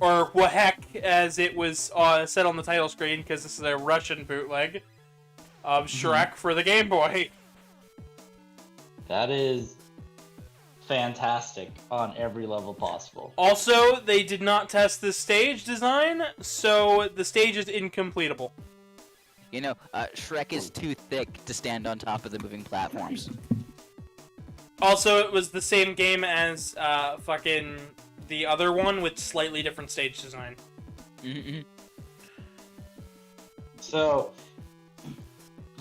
or Wahek, as it was said on the title screen, because this is a Russian bootleg of Shrek for the Game Boy. That is fantastic on every level possible. Also, they did not test the stage design, so the stage is incompletable. You know, Shrek is too thick to stand on top of the moving platforms. Also, it was the same game as fucking the other one with slightly different stage design. So,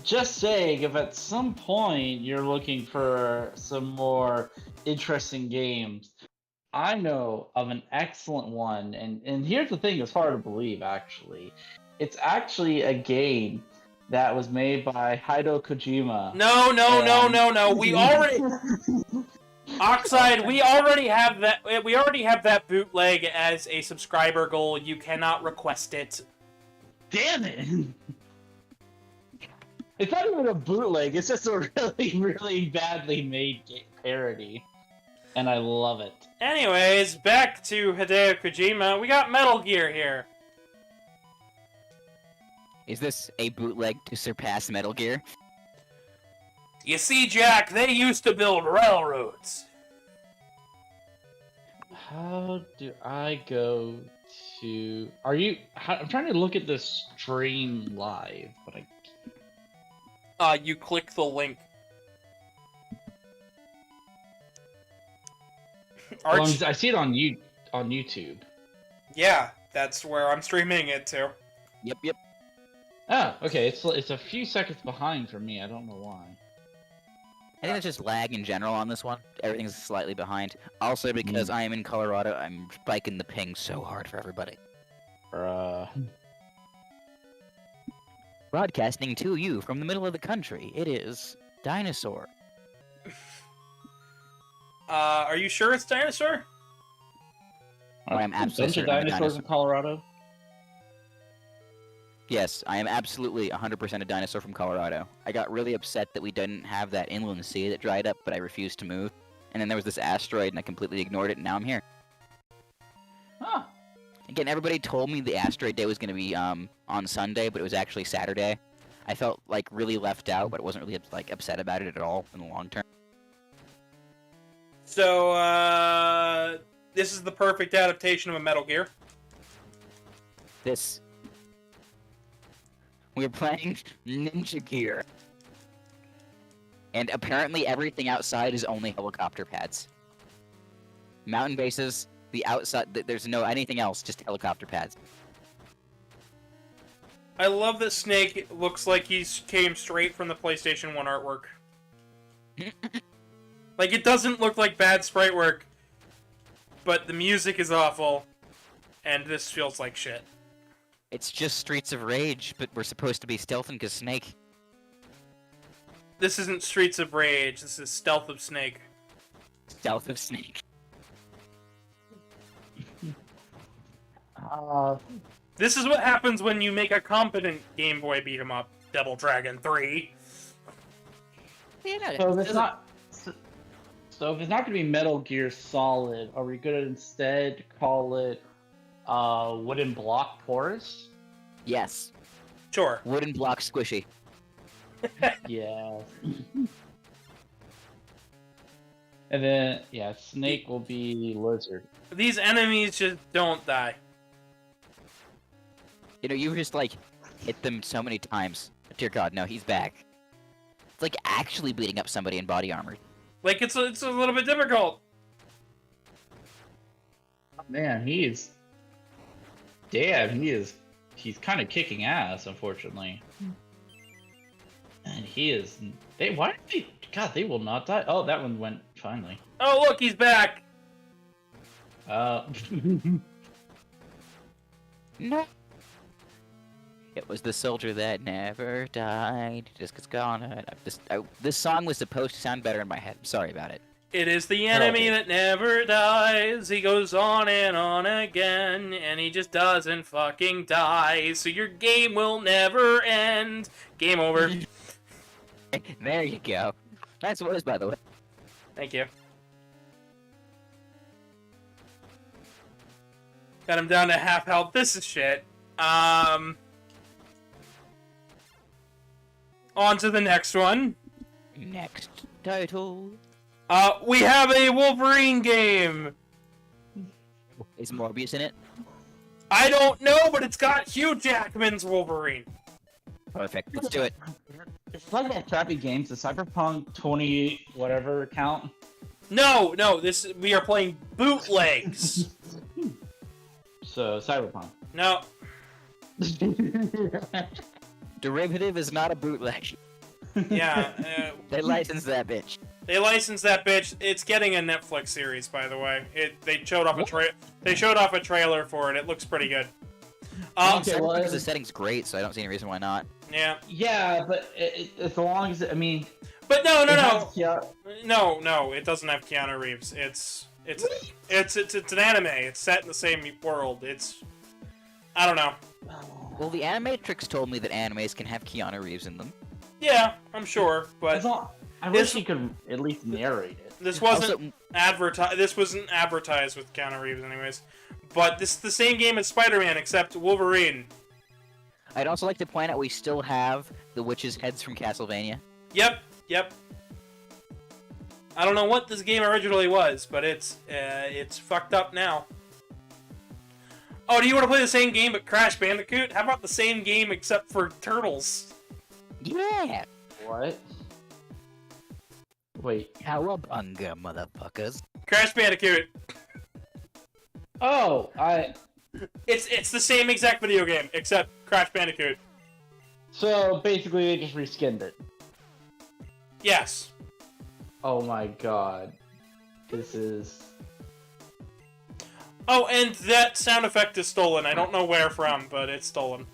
just saying, if at some point you're looking for some more interesting games, I know of an excellent one, and here's the thing, it's hard to believe, actually. It's actually a game that was made by Hideo Kojima. No. We already... Oxide, we already have that bootleg as a subscriber goal. You cannot request it. Damn it! It's not even a bootleg, it's just a really, really badly made parody. And I love it. Anyways, back to Hideo Kojima. We got Metal Gear here. Is this a bootleg to surpass Metal Gear? You see, Jack, they used to build railroads. How do I go to... I'm trying to look at the stream live, but I... You click the link. I see it on YouTube. Yeah, that's where I'm streaming it to. Yep. Oh, okay. It's a few seconds behind for me. I don't know why. I think it's just lag in general on this one. Everything's slightly behind. Also, because I am in Colorado, I'm spiking the ping so hard for everybody. Broadcasting to you from the middle of the country, it is Dinosaur. Are you sure it's Dinosaur? I'm Bunch absolutely of certain I'm a dinosaurs in Colorado. Yes, I am absolutely 100% a dinosaur from Colorado. I got really upset that we didn't have that inland sea that dried up, but I refused to move. And then there was this asteroid, and I completely ignored it, and now I'm here. Huh. Again, everybody told me the asteroid day was going to be on Sunday, but it was actually Saturday. I felt like really left out, but I wasn't really like upset about it at all in the long term. So, this is the perfect adaptation of a Metal Gear. We're playing Ninja Gear. And apparently everything outside is only helicopter pads. Mountain bases, the outside, there's no anything else, just helicopter pads. I love that Snake looks like he came straight from the PlayStation 1 artwork. Like, it doesn't look like bad sprite work, but the music is awful, and this feels like shit. It's just Streets of Rage, but we're supposed to be stealthing because Snake. This isn't Streets of Rage, this is Stealth of Snake. Stealth of Snake. This is what happens when you make a competent Game Boy beat 'em up, Double Dragon 3. Yeah, So if it's not, so if it's not going to be Metal Gear Solid, are we going to instead call it Wooden Block Porous? Yes. Sure. Wooden block squishy. Yeah. And then, yeah, Snake will be Lizard. These enemies just don't die. You know, you just like hit them so many times. Dear God, no, he's back. It's like actually beating up somebody in body armor. Like, it's a little bit difficult. Man, he is. Damn, he is. He's kind of kicking ass, unfortunately. And he is. They. Why did they? God, they will not die. Oh, that one went finally. Oh, look, he's back! No. It was the soldier that never died. Just gets gone. This song was supposed to sound better in my head. I'm sorry about it. It is the enemy that never dies. He goes on and on again, and he just doesn't fucking die. So your game will never end. Game over. There you go. That's what it is, by the way. Thank you. Got him down to half health. This is shit. On to the next one. Next title. We have a Wolverine game. Is Morbius in it? I don't know, but it's got Hugh Jackman's Wolverine. Perfect. Let's do it. It's like that crappy games, the Cyberpunk 20 whatever count. No, we are playing Bootlegs. So Cyberpunk. No. Derivative is not a bootleg. Yeah. They licensed that bitch. They licensed that bitch. It's getting a Netflix series, by the way. They showed off a trailer for it. It looks pretty good. Okay, well, because the setting's great, so I don't see any reason why not. Yeah. Yeah, but as long as I mean. But no. Yeah. No, it doesn't have Keanu Reeves. It's an anime. It's set in the same world. I don't know. Well, the Animatrix told me that animes can have Keanu Reeves in them. Yeah, I'm sure, but I wish he could at least narrate it. this wasn't Also, advertised. This wasn't advertised with Keanu Reeves, anyways. But this is the same game as Spider-Man, except Wolverine. I'd also like to point out we still have the witches' heads from Castlevania. Yep. I don't know what this game originally was, but it's fucked up now. Oh, do you want to play the same game but Crash Bandicoot? How about the same game except for turtles? Yeah! What? Wait. Cowabunga, motherfuckers. Crash Bandicoot. Oh, It's the same exact video game except Crash Bandicoot. So basically, they just reskinned it. Yes. Oh my god. This is. Oh, and that sound effect is stolen. I don't know where from, but it's stolen.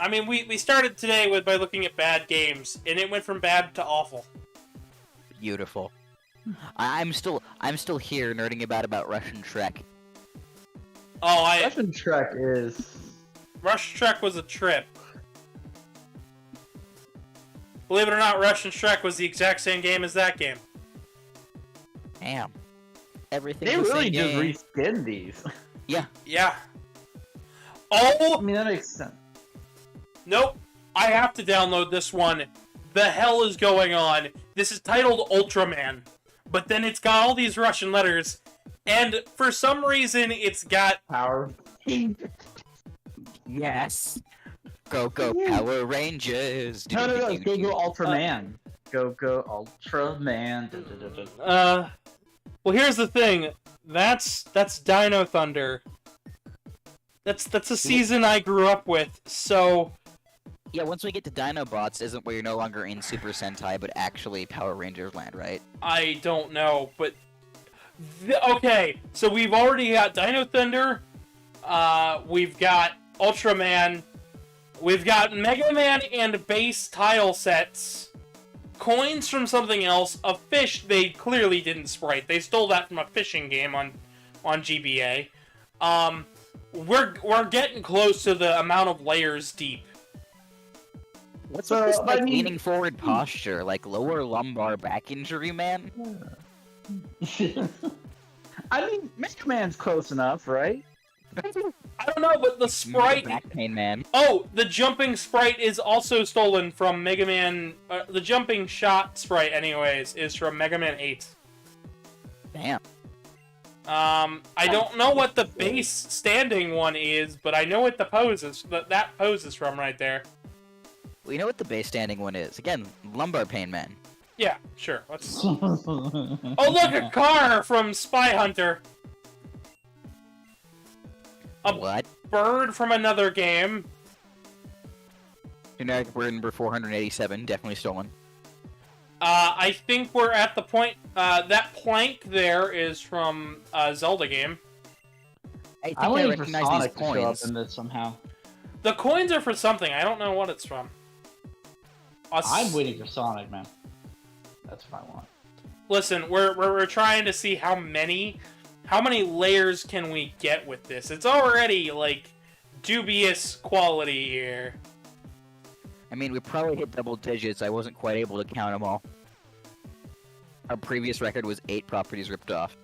I mean, we started today by looking at bad games, and it went from bad to awful. Beautiful. I'm still here nerding about Russian Trek. Oh, Russian Trek is... Russian Trek was a trip. Believe it or not, Russian Trek was the exact same game as that game. Damn. Everything. They the really same just game. reskinned these. Yeah. Yeah. I Oh! mean, that makes sense. Nope. I have to download this one. The hell is going on? This is titled Ultraman. But then it's got all these Russian letters. And for some reason, it's got... Power. Yes. Go Power Rangers. No, go Ultraman. Go Ultraman. Well, here's the thing. That's Dino Thunder. That's a season I grew up with, so... Yeah, once we get to Dinobots, isn't where you're no longer in Super Sentai, but actually Power Rangers land, right? I don't know, but... Okay, so we've already got Dino Thunder, we've got Ultraman, we've got Mega Man and base tile sets, coins from something else, a fish they clearly didn't sprite. They stole that from a fishing game on GBA. We're getting close to the amount of layers deep. What's with this, like, leaning forward posture? Like, lower lumbar back injury, man? I mean, Mega Man's close enough, right? I don't know, but the sprite... Back pain, man. Oh, the jumping sprite is also stolen from Mega Man... the jumping shot sprite, anyways, is from Mega Man 8. Damn. I don't know what the base standing one is, but I know what the pose is. That pose is from right there. Well, you know what the base standing one is? Again, lumbar pain, man. Yeah, sure. Let's... Oh, look, a car from Spy Hunter. What? Bird from another game. Generic bird number 487, definitely stolen. I think we're at the point, that plank there is from a Zelda game. I think I'm I waiting for recognize Sonic these to show up coins. in this somehow. The coins are for something, I don't know what it's from. I'm waiting for Sonic, man. That's what I want. Listen, we're trying to see how many layers can we get with this. It's already, like, dubious quality here. I mean, we probably hit double digits. I wasn't quite able to count them all. Our previous record was 8 properties ripped off.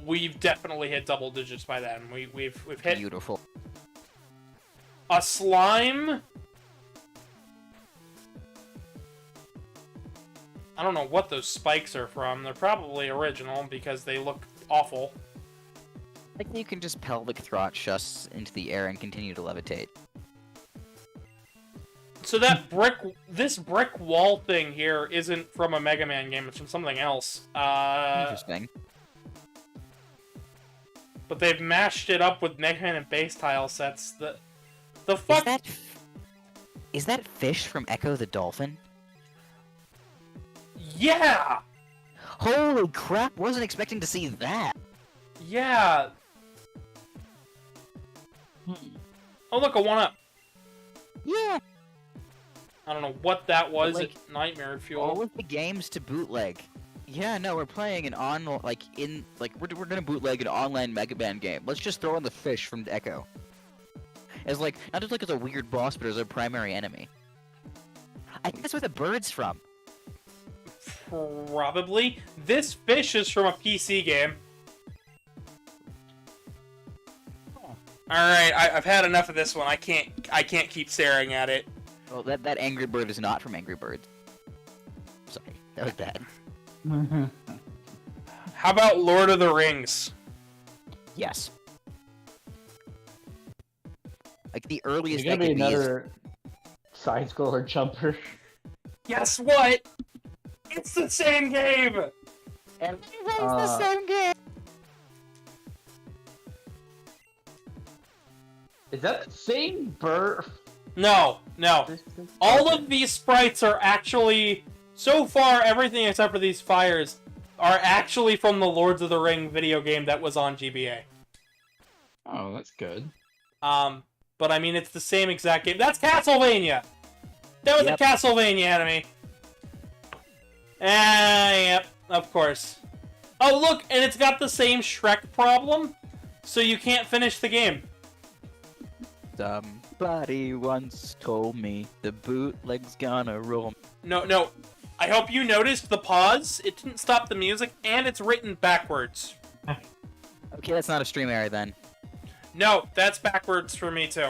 We've definitely hit double digits by then. We've hit Beautiful. a slime. I don't know what those spikes are from. They're probably original because they look awful. I think you can just pelvic thrust into the air and continue to levitate. So that this brick wall thing here isn't from a Mega Man game. It's from something else. Interesting. But they've mashed it up with Mega Man and base tile sets. The fuck? Is that fish from Echo the Dolphin? Yeah! Holy crap! Wasn't expecting to see that. Yeah. Oh look, a 1-up. Yeah. I don't know what that was. Like, Nightmare All Fuel. of the games to bootleg. Yeah, no, we're playing an we're gonna bootleg an online Mega Man game. Let's just throw in the fish from Echo. As like, not just like as a weird boss, but as a primary enemy. I think that's where the bird's from. Probably. This fish is from a PC game. Alright, I've had enough of this one. I can't keep staring at it. Well, that Angry Bird is not from Angry Birds. Sorry, that was bad. How about Lord of the Rings? Yes. Like the earliest There's that gonna be could be is another side-scroller jumper. Guess what? It's the same game! Everything's the same game. Is that the same bird? No. All of these sprites are actually... So far, everything except for these fires are actually from the Lords of the Ring video game that was on GBA. Oh, that's good. But I mean, it's the same exact game. That's Castlevania! That was Yep. a Castlevania enemy. Yep, of course. Oh, look, and it's got the same Shrek problem, so you can't finish the game. Somebody once told me the bootleg's gonna roll. No. I hope you noticed the pause. It didn't stop the music, and it's written backwards. Okay, that's not a stream error then. No, that's backwards for me, too.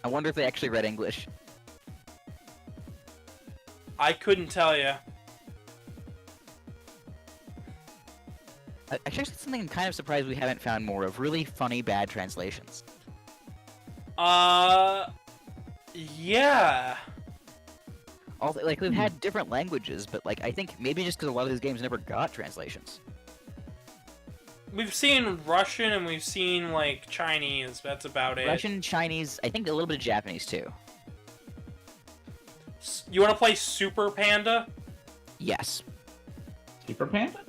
I wonder if they actually read English. I couldn't tell you. Actually, something I'm kind of surprised we haven't found more of. Really funny bad translations. Yeah. Like, we've had different languages, but, like, I think maybe just because a lot of these games never got translations. We've seen Russian and we've seen, like, Chinese. That's about it. Russian, Chinese, I think a little bit of Japanese, too. You want to play Super Panda? Yes. Super Panda?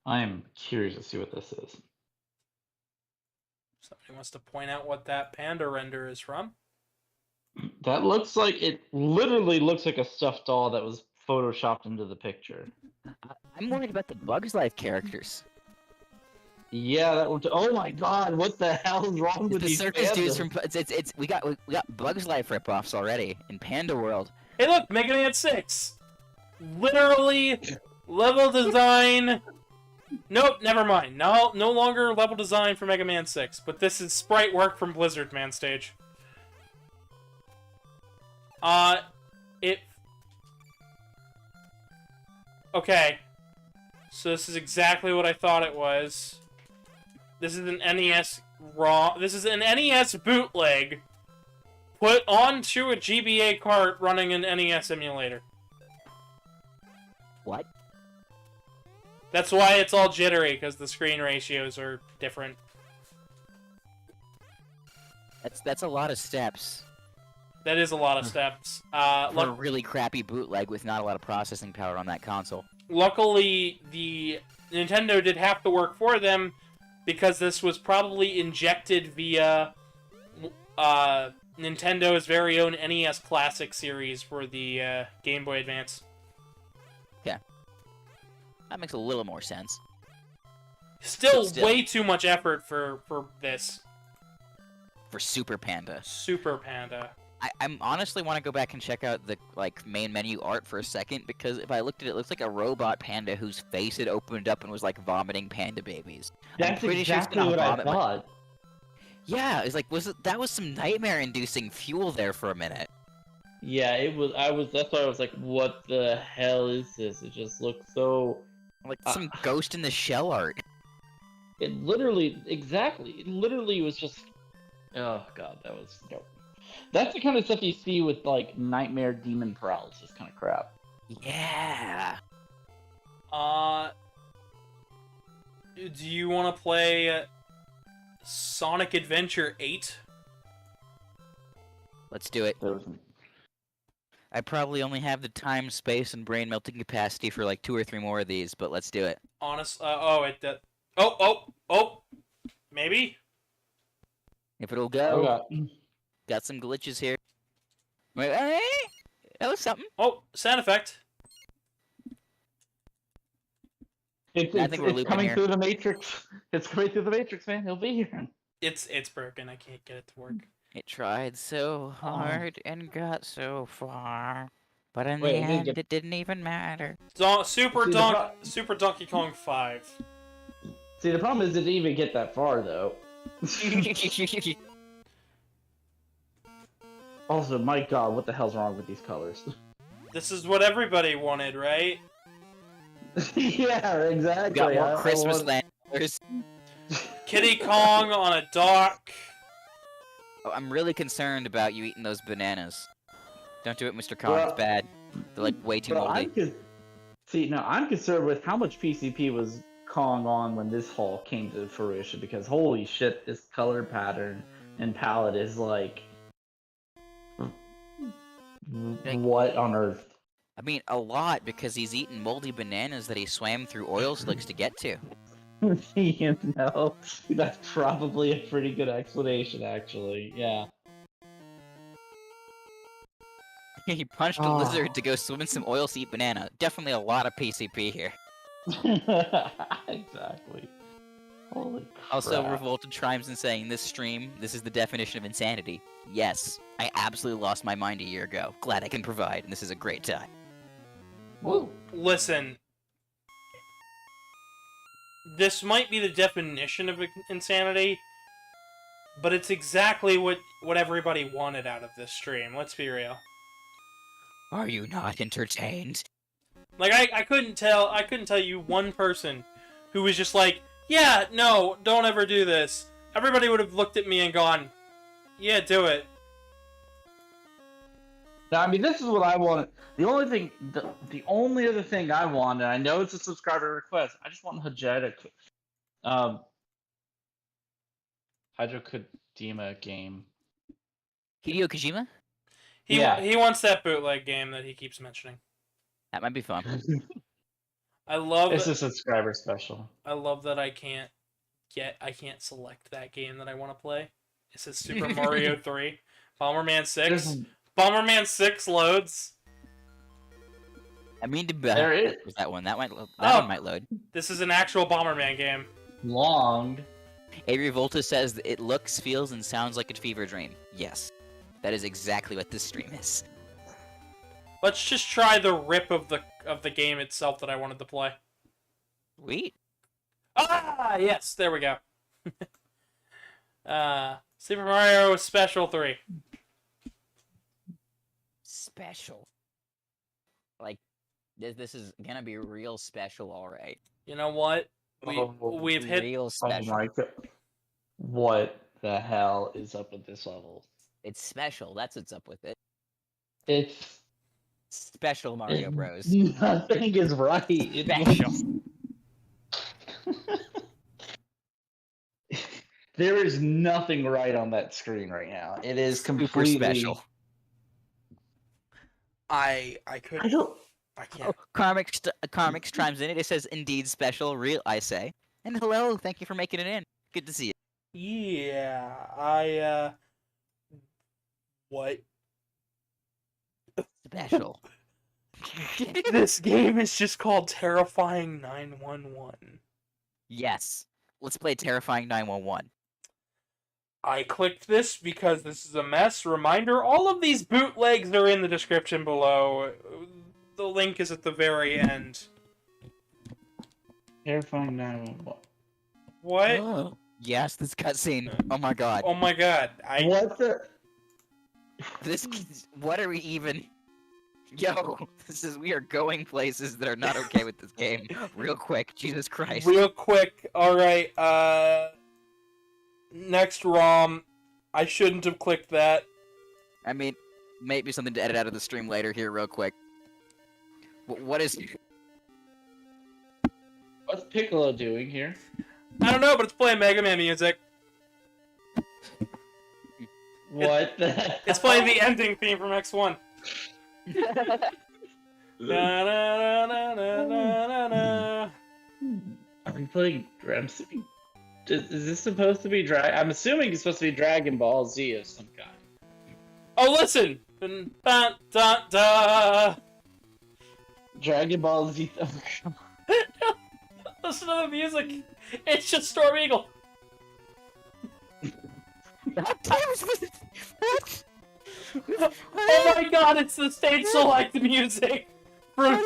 I'm curious to see what this is. Somebody wants to point out what that panda render is from. That looks like, it literally looks like a stuffed doll that was photoshopped into the picture. I'm worried about the Bugs Life characters. Yeah, that one. Oh my god, what the hell is wrong with The these circus dudes pandas? from we got Bugs Life ripoffs already in Panda World. Hey, look, Mega Man 6. Literally, level design. Nope, never mind. No longer level design for Mega Man 6, but this is sprite work from Blizzard Man stage. Okay. So this is exactly what I thought it was. This is an NES This is an NES bootleg put onto a GBA cart running an NES emulator. What? That's why it's all jittery, because the screen ratios are different. That's a lot of steps. That is a lot of steps. For a really crappy bootleg with not a lot of processing power on that console. Luckily, the Nintendo did have to work for them, because this was probably injected via Nintendo's very own NES Classic series for the Game Boy Advance. Yeah. That makes a little more sense. Still way too much effort for this. For Super Panda. Super Panda. I'm honestly want to go back and check out the main menu art for a second, because if I looked at it, it looks like a robot panda whose face had opened up and was like vomiting panda babies. That's exactly what I thought. Yeah, it's like that was some nightmare-inducing fuel there for a minute. Yeah, it was. That's why I was like, "What the hell is this?" It just looked so like some Ghost in the Shell art. It literally, exactly. It literally was just. Oh god, that was dope. That's the kind of stuff you see with like Nightmare Demon Paralysis kind of crap. Yeah. Do you want to play Sonic Adventure 8? Let's do it. I probably only have the time, space, and brain melting capacity for like 2 or 3 more of these, but let's do it. Maybe? If it'll go. Okay. Got some glitches here. Wait, that was something. Oh, sound effect. It's coming through the Matrix. It's coming through the Matrix, man. He'll be here. It's broken. I can't get it to work. It tried so hard and got so far, but in the end, it didn't even matter. Super Donkey Kong 5. See, the problem is it didn't even get that far, though. Also, my god, what the hell's wrong with these colors? This is what everybody wanted, right? Yeah, exactly. Got more Christmas lanterns. Kitty Kong on a dock. Oh, I'm really concerned about you eating those bananas. Don't do it, Mr. Kong. It's bad. They're like way too moldy. I'm concerned with how much PCP was Kong on when this haul came to fruition, because holy shit, this color pattern and palette is like... What on earth? I mean, a lot, because he's eating moldy bananas that he swam through oil slicks to get to. You know, that's probably a pretty good explanation, actually. Yeah. He punched a lizard to go swim in some oil-seed banana. Definitely a lot of PCP here. Exactly. Holy crap. Also, Revolted chimes in saying, this stream, this is the definition of insanity. Yes, I absolutely lost my mind a year ago. Glad I can provide, and this is a great time. Woo. Listen, this might be the definition of insanity, but it's exactly what everybody wanted out of this stream. Let's be real. Are you not entertained? Like, I couldn't tell you one person who was just like, yeah, no, don't ever do this. Everybody would have looked at me and gone, yeah, do it. Now, I mean, this is what I wanted. The only other thing I wanted, I know it's a subscriber request, I just want Hydro Kojima game. Hideo Kojima? He wants that bootleg game that he keeps mentioning. That might be fun. It's a subscriber special. I love that I can't select that game that I want to play. It says Super Mario 3, Bomberman 6. Bomberman 6 loads. I mean, there is that one. That one might load. This is an actual Bomberman game. Long. Avery Volta says that it looks, feels, and sounds like a fever dream. Yes, that is exactly what this stream is. Let's just try the rip of the game itself that I wanted to play. Sweet. Ah, yes, there we go. Super Mario Special 3. Special. Like, this is gonna be real special, alright. You know what? We've hit real special. Oh my God. What the hell is up with this level? It's special. That's what's up with it. It's Special Mario Bros. Nothing is right. Special. There is nothing right on that screen right now. It is completely Super special. I couldn't. I can't. Oh, Karmix chimes in. It says, "Indeed special, real." I say, and hello. Thank you for making it in. Good to see you. Yeah, what? Special. This game is just called Terrifying 911. Yes. Let's play Terrifying 911. I clicked this because this is a mess. Reminder, all of these bootlegs are in the description below. The link is at the very end. Terrifying 911. What? Oh. Yes, this cutscene. Oh my god. Oh my god. What the? What are we even? Yo, we are going places that are not okay with this game. Real quick, Jesus Christ. Real quick, alright, next ROM. I shouldn't have clicked that. I mean, maybe something to edit out of the stream later here, real quick. What is... What's Piccolo doing here? I don't know, but it's playing Mega Man music. What the It's playing the ending theme from X1. Are we playing? I'm assuming. Is this supposed to be I'm assuming it's supposed to be Dragon Ball Z of some kind. Oh, listen! Dragon Ball Z. Listen to the music. It's just Storm Eagle. Oh my god, it's the stage select music! From...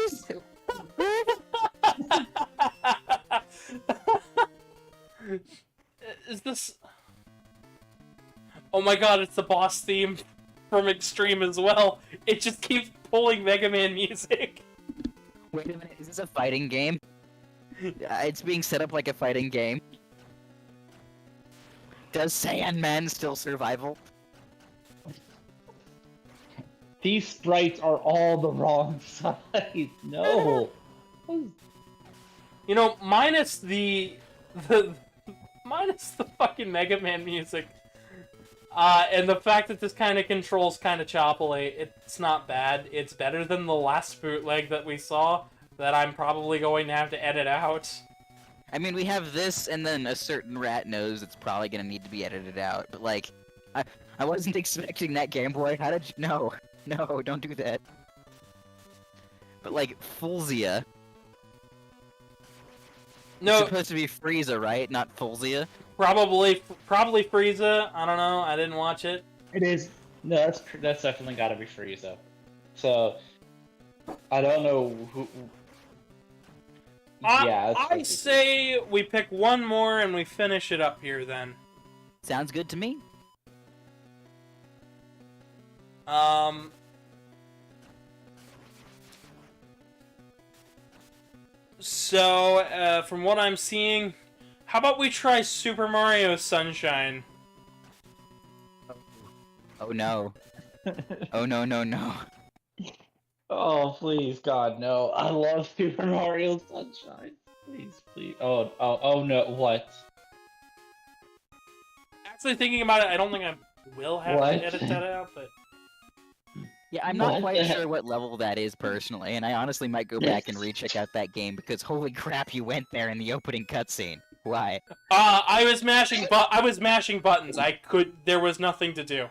Is this... Oh my god, it's the boss theme from Extreme as well. It just keeps pulling Mega Man music. Wait a minute, is this a fighting game? It's being set up like a fighting game. Does Sandman still survival? These sprites are all the wrong size. No. You know, minus the fucking Mega Man music, and the fact that this kind of controls kind of choppily, it's not bad. It's better than the last bootleg that we saw, that I'm probably going to have to edit out. I mean, we have this, and then a certain rat nose that's probably gonna need to be edited out. But like, I wasn't expecting that, Game Boy. How did you? No, no, don't do that. But like, Fulzia. No, It's supposed to be Frieza, right? Not Fulzia. probably Frieza. I don't know. I didn't watch it. It is. No, that's definitely got to be Frieza. So I don't know who. Yeah, I say we pick one more and we finish it up here then. Sounds good to me. So, from what I'm seeing, how about we try Super Mario Sunshine? Oh no. Oh no, no, no. Oh please, God, no! I love Super Mario Sunshine. Please, please. Oh no! What? Actually, thinking about it, I don't think I will have to edit that out, but... Yeah, I'm not What quite the heck? sure what level that is personally, and I honestly might go back and recheck out that game because holy crap, you went there in the opening cutscene. Why? I was mashing buttons. There was nothing to do.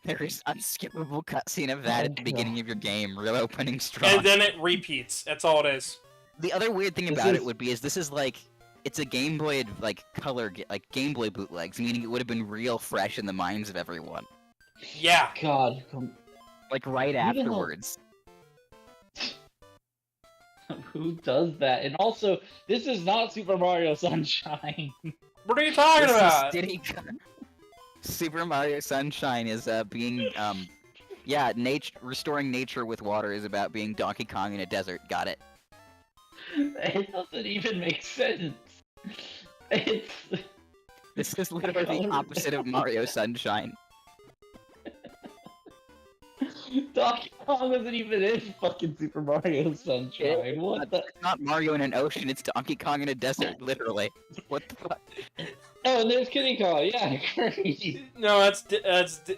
There is unskippable cutscene of that at the beginning of your game, real opening strong. And then it repeats. That's all it is. The other weird thing about it would be this is like it's a Game Boy like color like Game Boy bootlegs, meaning it would have been real fresh in the minds of everyone. Yeah. God. Like right afterwards. Who does that? And also, this is not Super Mario Sunshine. What are you talking about? Super Mario Sunshine is being yeah, restoring nature with water is about being Donkey Kong in a desert. Got it. It doesn't even make sense. It's This is literally the opposite of Mario Sunshine. Donkey Kong wasn't even in fucking Super Mario Sunshine. What the? It's not Mario in an ocean, it's Donkey Kong in a desert, literally. What the fuck? Oh, and there's Kitty Kong. Yeah, great. No,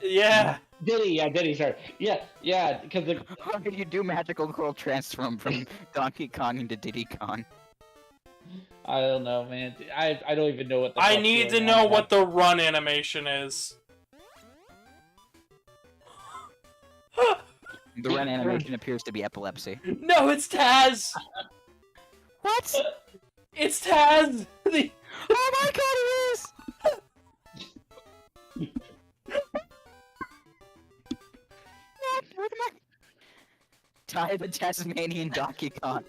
yeah. Diddy, sorry. Yeah, because the... How did you do magical girl transform from Donkey Kong into Diddy Kong? I don't know, man. I don't even know what the I fuck's need to going know on. what the run animation is. The run animation appears to be epilepsy. No, it's Taz! What? It's Taz! Oh my god, it is! Ty the Tasmanian Donkey Kong.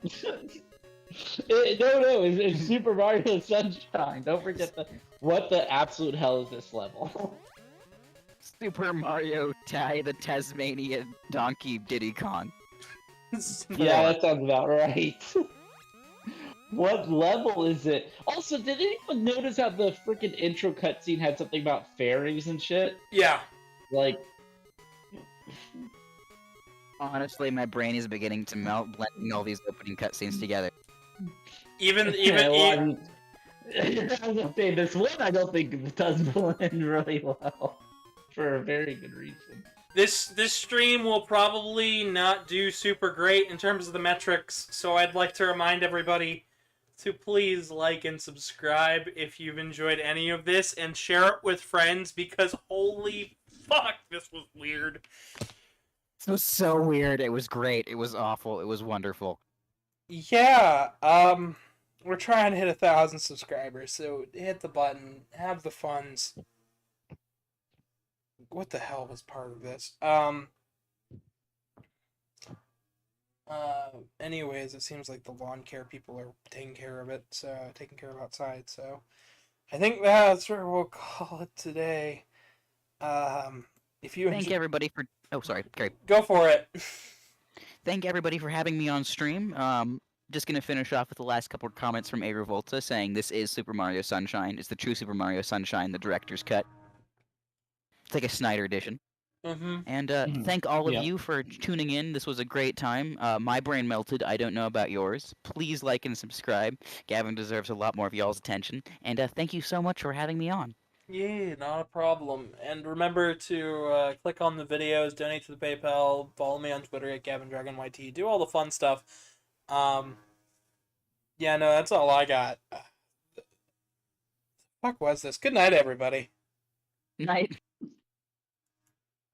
No, it's Super Mario Sunshine. Don't forget what the absolute hell is this level? Super Mario Ty the Tasmanian Donkey Diddy Kong. Yeah, that sounds about right. What level is it? Also, did anyone notice how the freaking intro cutscene had something about fairies and shit? Yeah. Like, honestly, my brain is beginning to melt, blending all these opening cutscenes together. I was gonna say, this one I don't think does blend really well. For a very good reason. This stream will probably not do super great in terms of the metrics, so I'd like to remind everybody to please like and subscribe if you've enjoyed any of this, and share it with friends, because holy fuck, this was weird. This was so weird. It was great. It was awful. It was wonderful. Yeah, we're trying to hit 1,000 subscribers, so hit the button, have the funds. What the hell was part of this? Anyways, it seems like the lawn care people are taking care of it, so taking care of outside, so I think that's where we'll call it today. If you Thank everybody for... Oh, sorry. Great. Go for it. Thank everybody for having me on stream. Just gonna finish off with the last couple of comments from A Revolta saying this is Super Mario Sunshine. It's the true Super Mario Sunshine, the director's cut. It's like a Snyder edition. Mm-hmm. And thank all of you for tuning in. This was a great time. My brain melted. I don't know about yours. Please like and subscribe. Gavin deserves a lot more of y'all's attention. And thank you so much for having me on. Yeah, not a problem. And remember to click on the videos, donate to the PayPal, follow me on Twitter at GavinDragonYT, do all the fun stuff. Yeah, no, that's all I got. Fuck was this? Good night, everybody. Night.